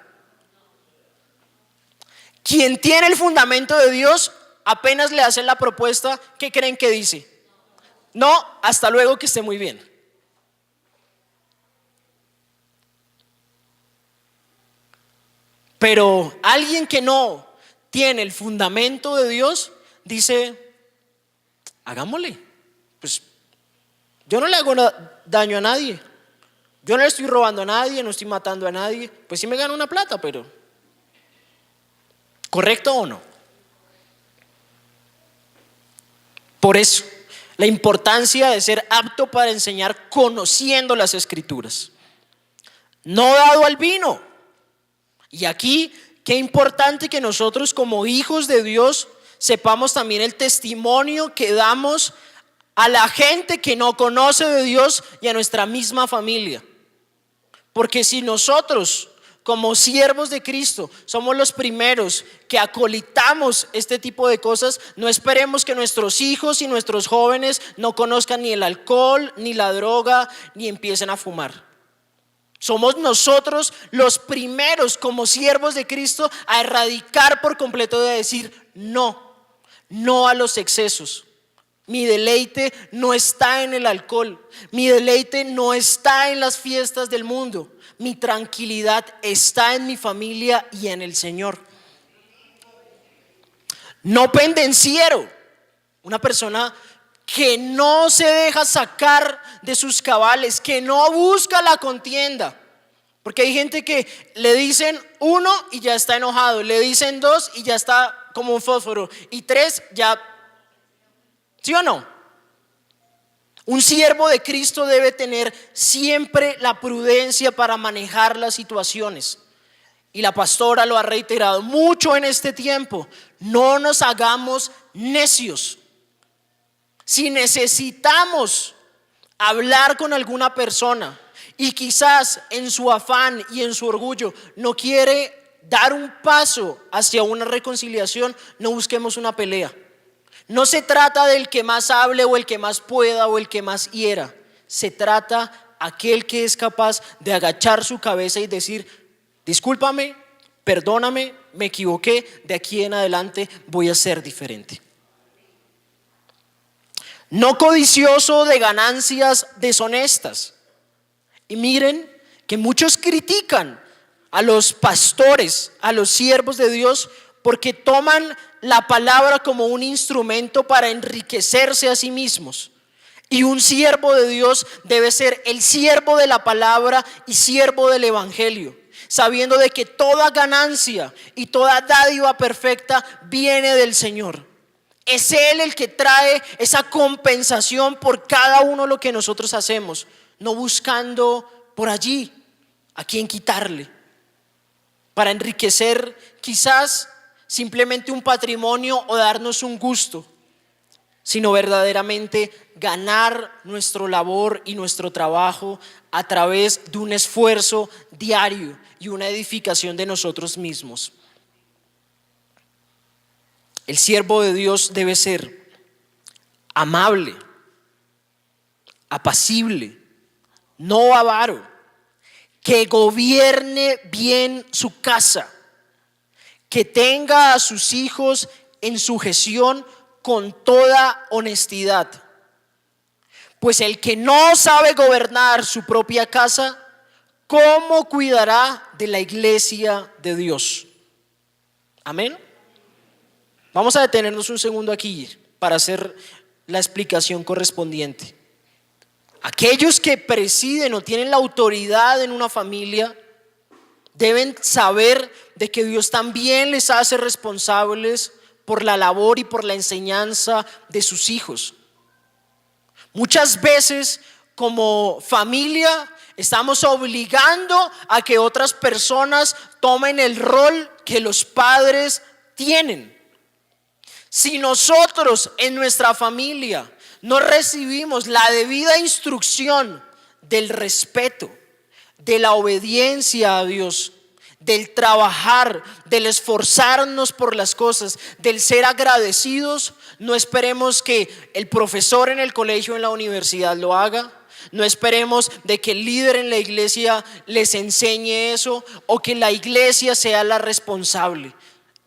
Quien tiene el fundamento de Dios, apenas le hacen la propuesta, ¿qué creen que dice? No, hasta luego, que esté muy bien. Pero alguien que no tiene el fundamento de Dios dice: hagámosle. Pues yo no le hago daño a nadie, yo no le estoy robando a nadie, no estoy matando a nadie. Pues sí me gano una plata, pero ¿correcto o no? Por eso la importancia de ser apto para enseñar conociendo las escrituras, no dado al vino. Y aquí qué importante que nosotros como hijos de Dios sepamos también el testimonio que damos a la gente que no conoce de Dios y a nuestra misma familia. Porque si nosotros como siervos de Cristo, somos los primeros que acolitamos este tipo de cosas. No esperemos que nuestros hijos y nuestros jóvenes no conozcan ni el alcohol, ni la droga, ni empiecen a fumar. Somos nosotros los primeros como siervos de Cristo a erradicar por completo, de decir no a los excesos. Mi deleite no está en el alcohol, mi deleite no está en las fiestas del mundo, mi tranquilidad está en mi familia y en el Señor. No pendenciero, una persona que no se deja sacar de sus cabales, que no busca la contienda. Porque hay gente que le dicen 1 y ya está enojado, le dicen 2 y ya está como un fósforo, y 3 ya, ¿sí o no? Un siervo de Cristo debe tener siempre la prudencia para manejar las situaciones. Y la pastora lo ha reiterado mucho en este tiempo: no nos hagamos necios. Si necesitamos hablar con alguna persona y quizás en su afán y en su orgullo no quiere dar un paso hacia una reconciliación, no busquemos una pelea. No se trata del que más hable o el que más pueda o el que más hiera. Se trata aquel que es capaz de agachar su cabeza y decir: discúlpame, perdóname, me equivoqué, de aquí en adelante voy a ser diferente. No codicioso de ganancias deshonestas. Y miren que muchos critican a los pastores, a los siervos de Dios, porque toman la palabra como un instrumento para enriquecerse a sí mismos. Y un siervo de Dios debe ser el siervo de la palabra y siervo del evangelio, sabiendo de que toda ganancia y toda dádiva perfecta viene del Señor. Es Él el que trae esa compensación por cada uno de lo que nosotros hacemos, no buscando por allí a quién quitarle, para enriquecer quizás simplemente un patrimonio o darnos un gusto, sino verdaderamente ganar nuestro labor y nuestro trabajo a través de un esfuerzo diario y una edificación de nosotros mismos. El siervo de Dios debe ser amable, apacible, no avaro, que gobierne bien su casa, que tenga a sus hijos en sujeción con toda honestidad. Pues el que no sabe gobernar su propia casa, ¿cómo cuidará de la iglesia de Dios? Amén. Vamos a detenernos un segundo aquí para hacer la explicación correspondiente. Aquellos que presiden o tienen la autoridad en una familia deben saber de que Dios también les hace responsables por la labor y por la enseñanza de sus hijos. Muchas veces como familia estamos obligando a que otras personas tomen el rol que los padres tienen. Si nosotros en nuestra familia no recibimos la debida instrucción del respeto, de la obediencia a Dios, del trabajar, del esforzarnos por las cosas, del ser agradecidos, no esperemos que el profesor en el colegio, en la universidad lo haga. No esperemos de que el líder en la iglesia les enseñe eso o que la iglesia sea la responsable.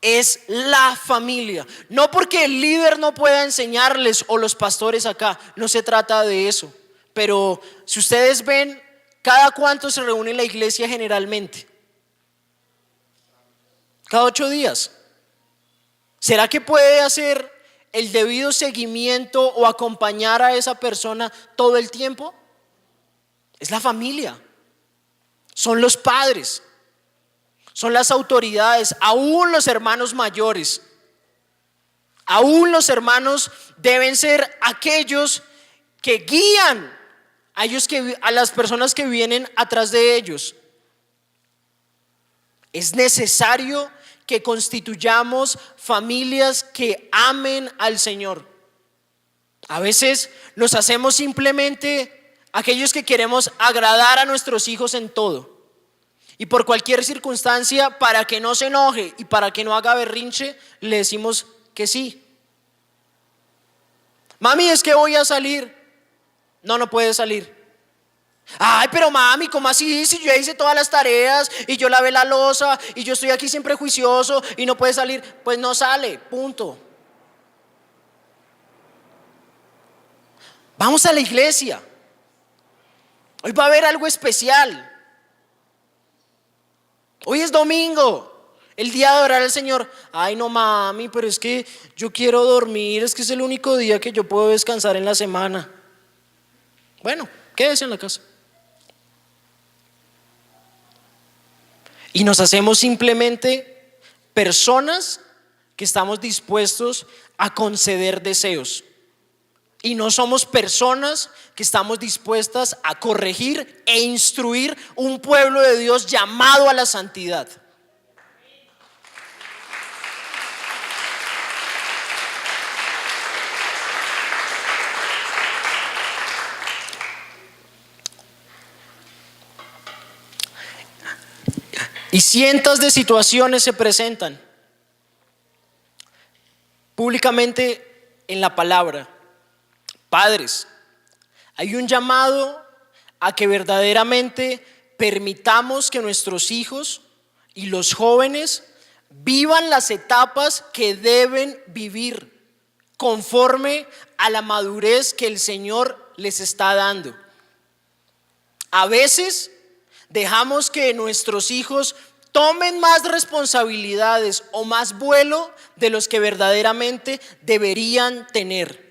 Es la familia. No porque el líder no pueda enseñarles o los pastores acá, no se trata de eso. Pero si ustedes ven, ¿cada cuánto se reúne la iglesia generalmente? Cada 8 días. ¿Será que puede hacer el debido seguimiento o acompañar a esa persona todo el tiempo? Es la familia. Son los padres. Son las autoridades, aún los hermanos mayores. Aún los hermanos deben ser aquellos que guían a las personas que vienen atrás de ellos. Es necesario que constituyamos familias que amen al Señor. A veces nos hacemos simplemente aquellos que queremos agradar a nuestros hijos en todo. Y por cualquier circunstancia, para que no se enoje y para que no haga berrinche, le decimos que sí. Mami, es que voy a salir. No, no puede salir. Ay, pero mami, ¿cómo así? Si yo ya hice todas las tareas y yo lavé la loza y yo estoy aquí siempre juicioso y no puede salir. Pues no sale, punto. Vamos a la iglesia. Hoy va a haber algo especial. Hoy es domingo, el día de adorar al Señor. Ay, no mami, pero es que yo quiero dormir, es que es el único día que yo puedo descansar en la semana. Bueno, quédese en la casa. Y nos hacemos simplemente personas que estamos dispuestos a conceder deseos. Y no somos personas que estamos dispuestas a corregir e instruir un pueblo de Dios llamado a la santidad. Y cientos de situaciones se presentan públicamente en la palabra. Padres, hay un llamado a que verdaderamente permitamos que nuestros hijos y los jóvenes vivan las etapas que deben vivir conforme a la madurez que el Señor les está dando. A veces dejamos que nuestros hijos tomen más responsabilidades o más vuelo de los que verdaderamente deberían tener.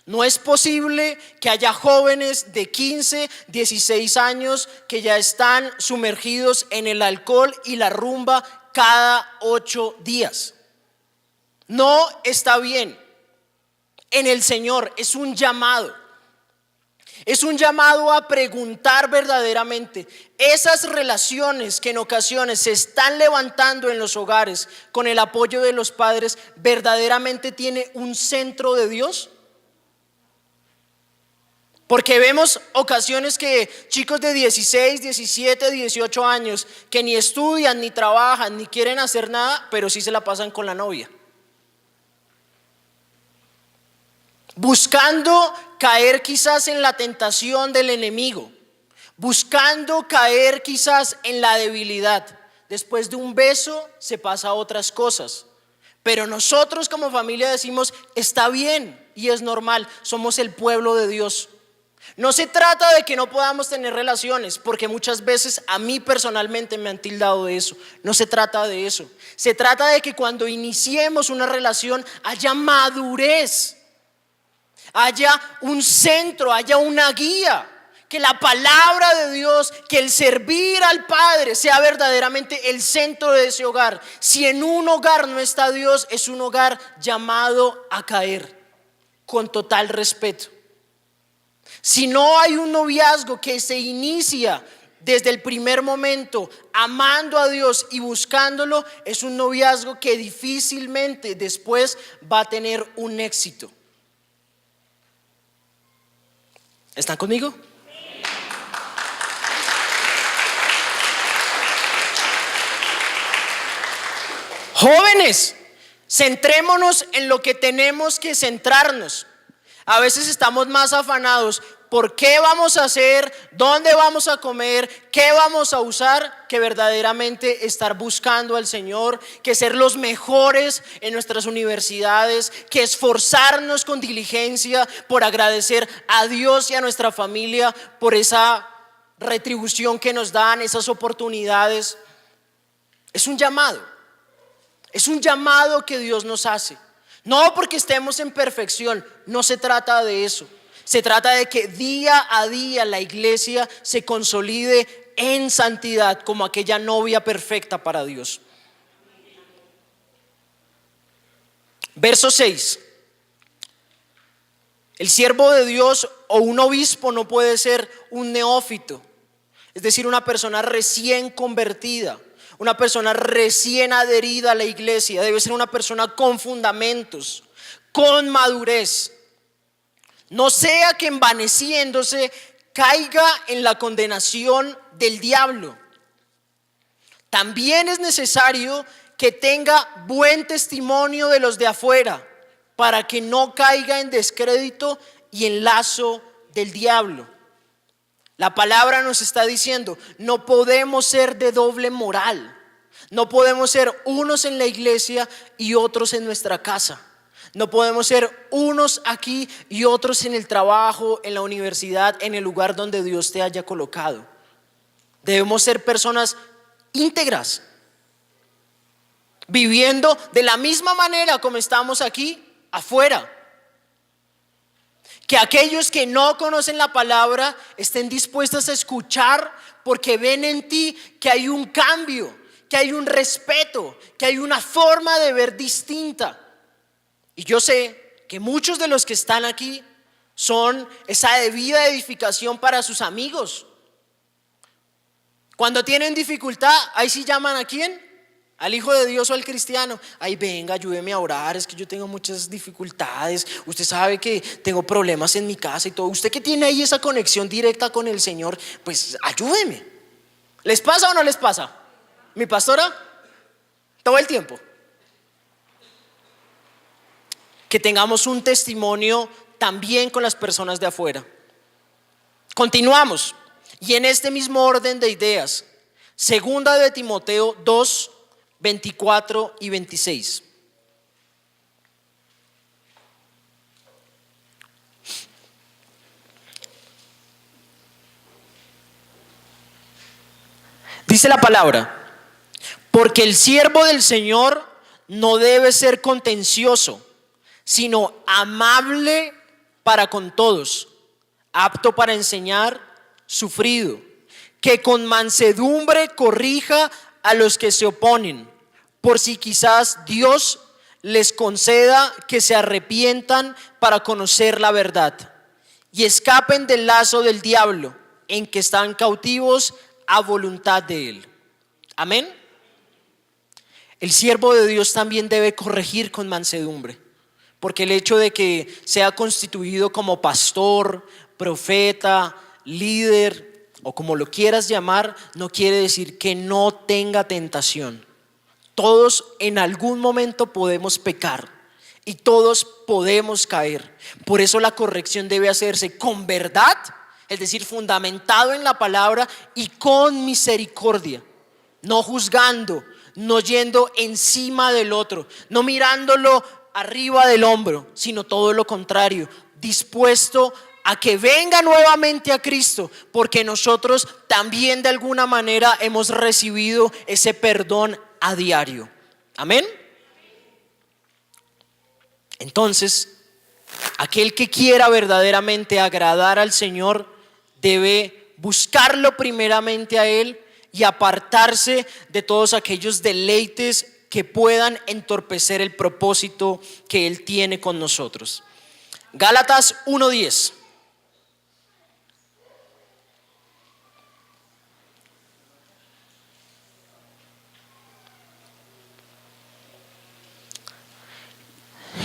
No es posible que haya jóvenes de 15, 16 años que ya están sumergidos en el alcohol y la rumba cada 8 días. No está bien. En el Señor es un llamado. Es un llamado a preguntar verdaderamente esas relaciones que en ocasiones se están levantando en los hogares con el apoyo de los padres, ¿verdaderamente tiene un centro de Dios? Porque vemos ocasiones que chicos de 16, 17, 18 años que ni estudian, ni trabajan, ni quieren hacer nada, pero sí se la pasan con la novia. Buscando caer quizás en la tentación del enemigo, buscando caer quizás en la debilidad. Después de un beso se pasa a otras cosas. Pero nosotros como familia decimos, está bien y es normal, somos el pueblo de Dios. No se trata de que no podamos tener relaciones, porque muchas veces a mí personalmente me han tildado de eso. No se trata de eso. Se trata de que cuando iniciemos una relación haya madurez, haya un centro, haya una guía, que la palabra de Dios, que el servir al Padre sea verdaderamente el centro de ese hogar. Si en un hogar no está Dios, es un hogar llamado a caer, con total respeto. Si no hay un noviazgo que se inicia desde el primer momento amando a Dios y buscándolo, es un noviazgo que difícilmente después va a tener un éxito. ¿Están conmigo? Jóvenes, centrémonos en lo que tenemos que centrarnos. A veces estamos más afanados por qué vamos a hacer, dónde vamos a comer, qué vamos a usar, que verdaderamente estar buscando al Señor, que ser los mejores en nuestras universidades, que esforzarnos con diligencia por agradecer a Dios y a nuestra familia por esa retribución que nos dan, esas oportunidades. Es un llamado que Dios nos hace. No porque estemos en perfección, no se trata de eso. Se trata de que día a día la iglesia se consolide en santidad como aquella novia perfecta para Dios. Verso 6. El siervo de Dios o un obispo no puede ser un neófito, es decir, una persona recién convertida. Una persona recién adherida a la iglesia. Debe ser una persona con fundamentos, con madurez. No sea que envaneciéndose caiga en la condenación del diablo. también es necesario que tenga buen testimonio de los de afuera, para que no caiga en descrédito y en lazo del diablo. La palabra nos está diciendo, no podemos ser de doble moral. No podemos ser unos en la iglesia y otros en nuestra casa. No podemos ser unos aquí y otros en el trabajo, en la universidad, en el lugar donde Dios te haya colocado. Debemos ser personas íntegras, viviendo de la misma manera como estamos aquí afuera. Que aquellos que no conocen la palabra estén dispuestos a escuchar, porque ven en ti que hay un cambio, que hay un respeto, que hay una forma de ver distinta. Y yo sé que muchos de los que están aquí son esa debida edificación para sus amigos. Cuando tienen dificultad, ahí sí llaman ¿a quién? Al Hijo de Dios o al cristiano. Ay, venga, ayúdeme a orar, es que yo tengo muchas dificultades. Usted sabe que tengo problemas en mi casa y todo. Usted que tiene ahí esa conexión directa con el Señor, pues ayúdeme. ¿Les pasa o no les pasa? ¿Mi pastora? Todo el tiempo. Que tengamos un testimonio también con las personas de afuera. Continuamos. Y en este mismo orden de ideas, segunda de Timoteo 2, 24 y 26. Dice la palabra: porque el siervo del Señor no debe ser contencioso, sino amable para con todos, apto para enseñar, sufrido, que con mansedumbre corrija a los que se oponen, por si quizás Dios les conceda que se arrepientan para conocer la verdad y escapen del lazo del diablo en que están cautivos a voluntad de él. Amén. El siervo de Dios también debe corregir con mansedumbre, porque el hecho de que sea constituido como pastor, profeta, líder o como lo quieras llamar, no quiere decir que no tenga tentación. Todos en algún momento podemos pecar y todos podemos caer. Por eso la corrección debe hacerse con verdad, es decir, fundamentado en la palabra, y con misericordia, no juzgando, no yendo encima del otro, no mirándolo arriba del hombro, sino todo lo contrario, dispuesto a que venga nuevamente a Cristo, porque nosotros también de alguna manera hemos recibido ese perdón a diario. Amén. Entonces, aquel que quiera verdaderamente agradar al Señor debe buscarlo primeramente a Él y apartarse de todos aquellos deleites que puedan entorpecer el propósito que Él tiene con nosotros. Gálatas 1:10.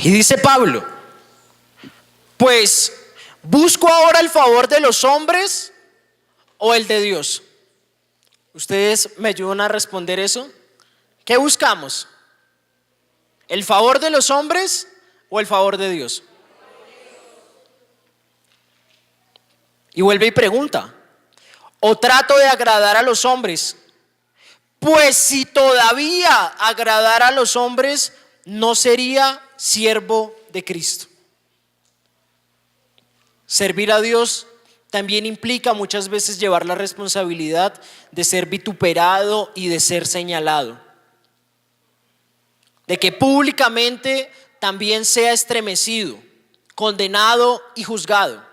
Y dice Pablo: pues, ¿busco ahora el favor de los hombres o el de Dios? ¿Ustedes me ayudan a responder eso? ¿Qué buscamos? ¿El favor de los hombres o el favor de Dios? Y vuelve y pregunta: ¿o trato de agradar a los hombres? Pues si todavía agradara a los hombres, no sería siervo de Cristo. Servir a Dios también implica muchas veces llevar la responsabilidad de ser vituperado y de ser señalado, de que públicamente también sea estremecido, condenado y juzgado.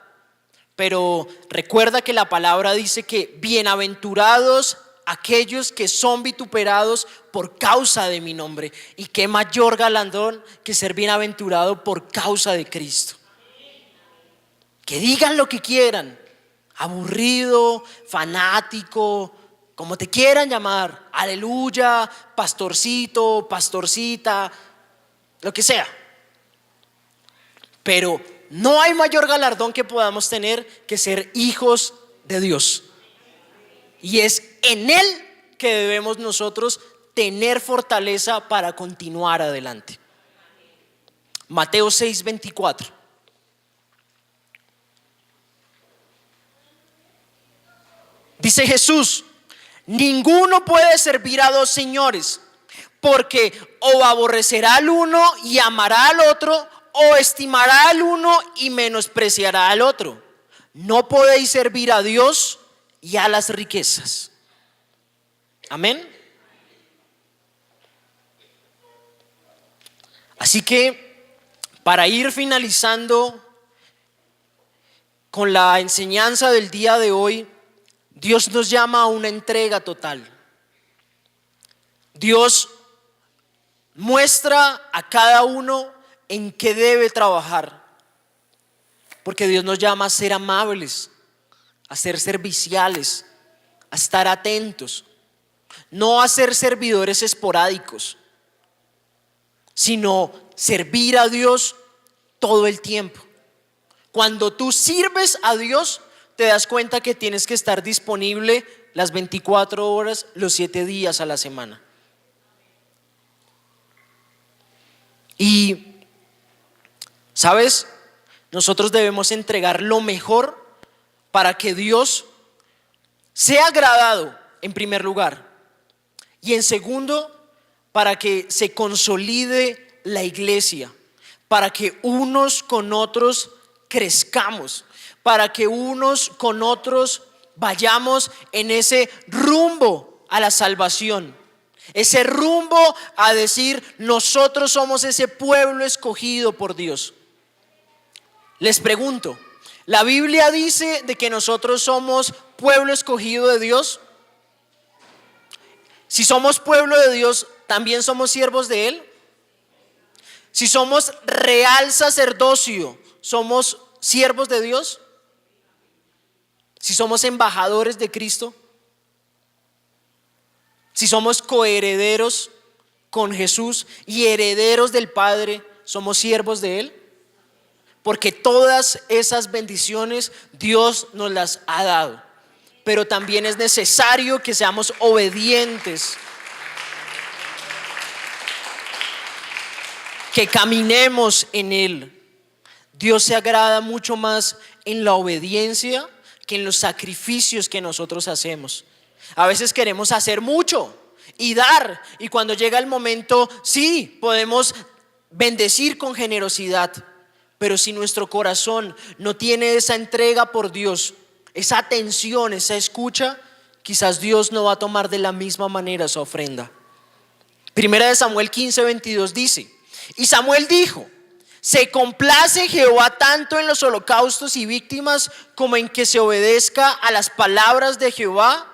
Pero recuerda que la palabra dice que bienaventurados aquellos que son vituperados por causa de mi nombre. Y qué mayor galardón que ser bienaventurado por causa de Cristo. Que digan lo que quieran, aburrido, fanático, como te quieran llamar, aleluya, pastorcito, pastorcita, lo que sea. Pero no hay mayor galardón que podamos tener que ser hijos de Dios. Y es en Él que debemos nosotros tener fortaleza para continuar adelante. Mateo 6:24. Dice Jesús: ninguno puede servir a dos señores, porque o aborrecerá al uno y amará al otro, o estimará al uno y menospreciará al otro. No podéis servir a Dios y a las riquezas. Amén. Así que para ir finalizando con la enseñanza del día de hoy, Dios nos llama a una entrega total. Dios muestra a cada uno en qué debe trabajar, porque Dios nos llama a ser amables, a ser serviciales, a estar atentos, no a ser servidores esporádicos, sino servir a Dios todo el tiempo. Cuando tú sirves a Dios, te das cuenta que tienes que estar disponible las 24 horas, los 7 días a la semana. Y, ¿sabes? Nosotros debemos entregar lo mejor para que Dios sea agradado en primer lugar, y en segundo, para que se consolide la iglesia, para que unos con otros crezcamos, para que unos con otros vayamos en ese rumbo a la salvación, ese rumbo a decir: nosotros somos ese pueblo escogido por Dios. Les pregunto, ¿la Biblia dice de que nosotros somos pueblo escogido de Dios? Si somos pueblo de Dios, ¿también somos siervos de Él? Si somos real sacerdocio, ¿somos siervos de Dios? Si somos embajadores de Cristo, si somos coherederos con Jesús y herederos del Padre, ¿somos siervos de Él? Porque todas esas bendiciones Dios nos las ha dado, pero también es necesario que seamos obedientes, que caminemos en Él. Dios se agrada mucho más en la obediencia que en los sacrificios que nosotros hacemos. A veces queremos hacer mucho y dar, y cuando llega el momento, sí, podemos bendecir con generosidad, pero si nuestro corazón no tiene esa entrega por Dios, esa atención, esa escucha, quizás Dios no va a tomar de la misma manera su ofrenda. Primera de Samuel 15:22 dice: y Samuel dijo: se complace Jehová tanto en los holocaustos y víctimas como en que se obedezca a las palabras de Jehová.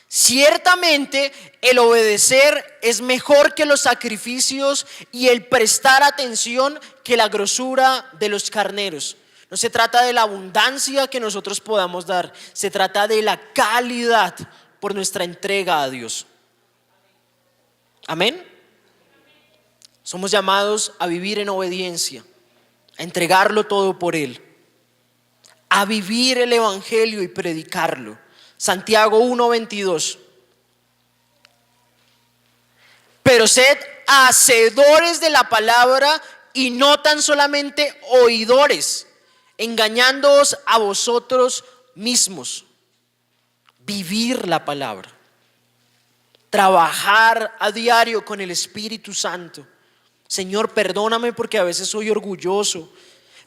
Ciertamente el obedecer es mejor que los sacrificios, y el prestar atención que la grosura de los carneros. No se trata de la abundancia que nosotros podamos dar, se trata de la calidad por nuestra entrega a Dios. Amén. Somos llamados a vivir en obediencia, a entregarlo todo por Él, a vivir el evangelio y predicarlo. Santiago 1:22. Pero sed hacedores de la palabra y no tan solamente oidores, engañándoos a vosotros mismos. Vivir la palabra, trabajar a diario con el Espíritu Santo. Señor, perdóname porque a veces soy orgulloso,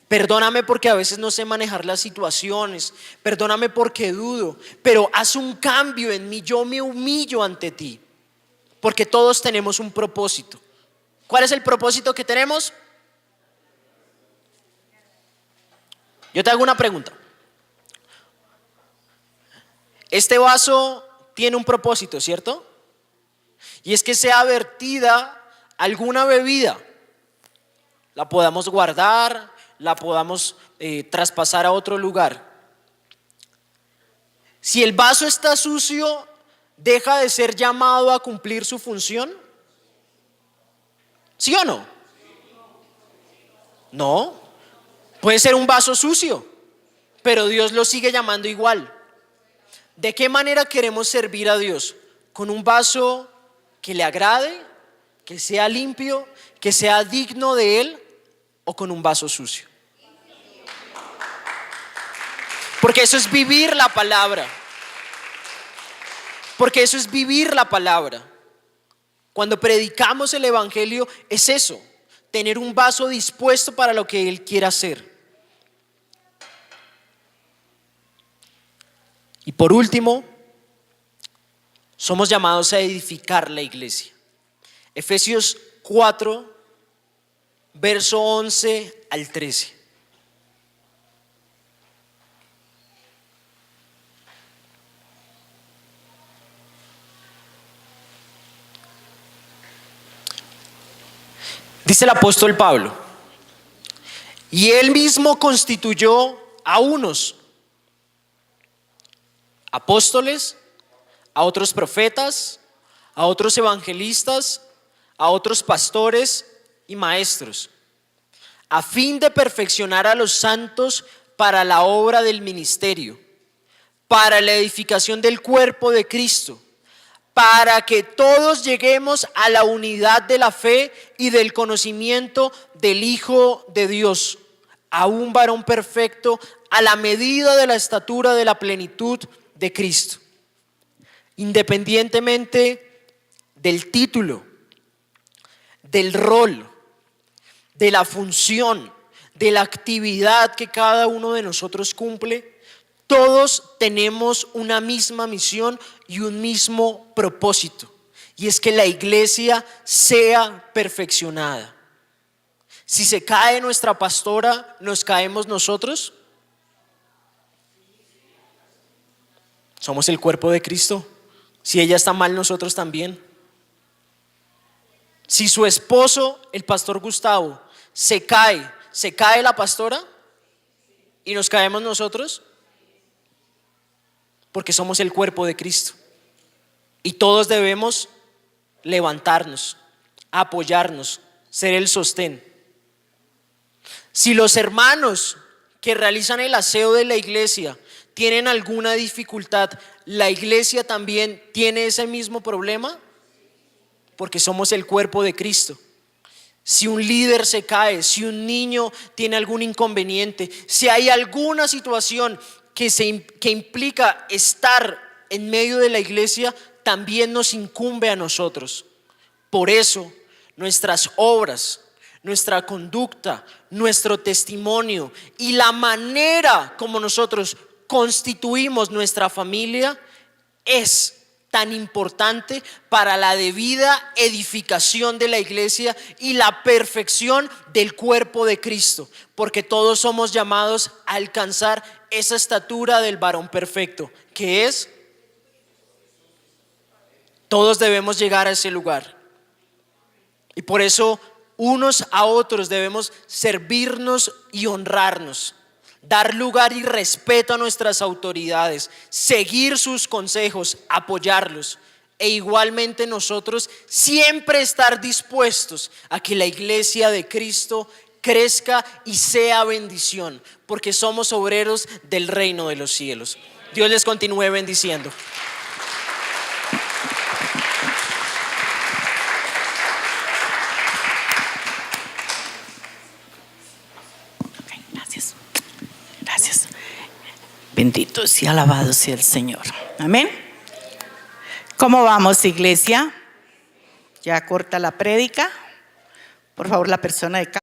perdóname porque a veces no sé manejar las situaciones, perdóname porque dudo, pero haz un cambio en mí. Yo me humillo ante ti, porque todos tenemos un propósito. ¿Cuál es el propósito que tenemos? Yo te hago una pregunta. Este vaso tiene un propósito, ¿cierto? Y es que sea vertida alguna bebida, la podamos guardar, la podamos traspasar a otro lugar. Si el vaso está sucio, ¿deja de ser llamado a cumplir su función? ¿Sí o no? No, puede ser un vaso sucio, pero Dios lo sigue llamando igual. ¿De qué manera queremos servir a Dios? con un vaso que le agrade, que sea limpio, que sea digno de él, o con un vaso sucio? Porque eso es vivir la palabra. Porque eso es vivir la palabra. Cuando predicamos el evangelio es eso, tener un vaso dispuesto para lo que Él quiera hacer. Y por último, somos llamados a edificar la iglesia. Efesios 4, verso 11 al 13. Dice el apóstol Pablo: y él mismo constituyó a unos apóstoles, a otros profetas, a otros evangelistas, a otros pastores y maestros, a fin de perfeccionar a los santos para la obra del ministerio, para la edificación del cuerpo de Cristo, para que todos lleguemos a la unidad de la fe y del conocimiento del Hijo de Dios, a un varón perfecto, a la medida de la estatura de la plenitud de Cristo. Independientemente del título, del rol, de la función, de la actividad que cada uno de nosotros cumple, todos tenemos una misma misión y un mismo propósito, y es que la iglesia sea perfeccionada. Si se cae nuestra pastora, ¿nos caemos nosotros? Somos el cuerpo de Cristo. Si ella está mal, nosotros también. Si su esposo, el pastor Gustavo, ¿se cae la pastora? ¿Y nos caemos nosotros? Porque somos el cuerpo de Cristo. Y todos debemos levantarnos, apoyarnos, ser el sostén. Si los hermanos que realizan el aseo de la iglesia tienen alguna dificultad, ¿la iglesia también tiene ese mismo problema? Porque somos el cuerpo de Cristo. Si un líder se cae, si un niño tiene algún inconveniente, si hay alguna situación que implica estar en medio de la iglesia, también nos incumbe a nosotros. Por eso nuestras obras, nuestra conducta, nuestro testimonio y la manera como nosotros constituimos nuestra familia es tan importante para la debida edificación de la iglesia y la perfección del cuerpo de Cristo, porque todos somos llamados a alcanzar esa estatura del varón perfecto, que es, todos debemos llegar a ese lugar. Y por eso unos a otros debemos servirnos y honrarnos, dar lugar y respeto a nuestras autoridades, seguir sus consejos, apoyarlos, e igualmente nosotros siempre estar dispuestos a que la iglesia de Cristo crezca y sea bendición, porque somos obreros del reino de los cielos. Dios les continúe bendiciendo. Gracias. Bendito y alabado sea el Señor. Amén. ¿Cómo vamos, iglesia? Ya corta la prédica. Por favor, la persona de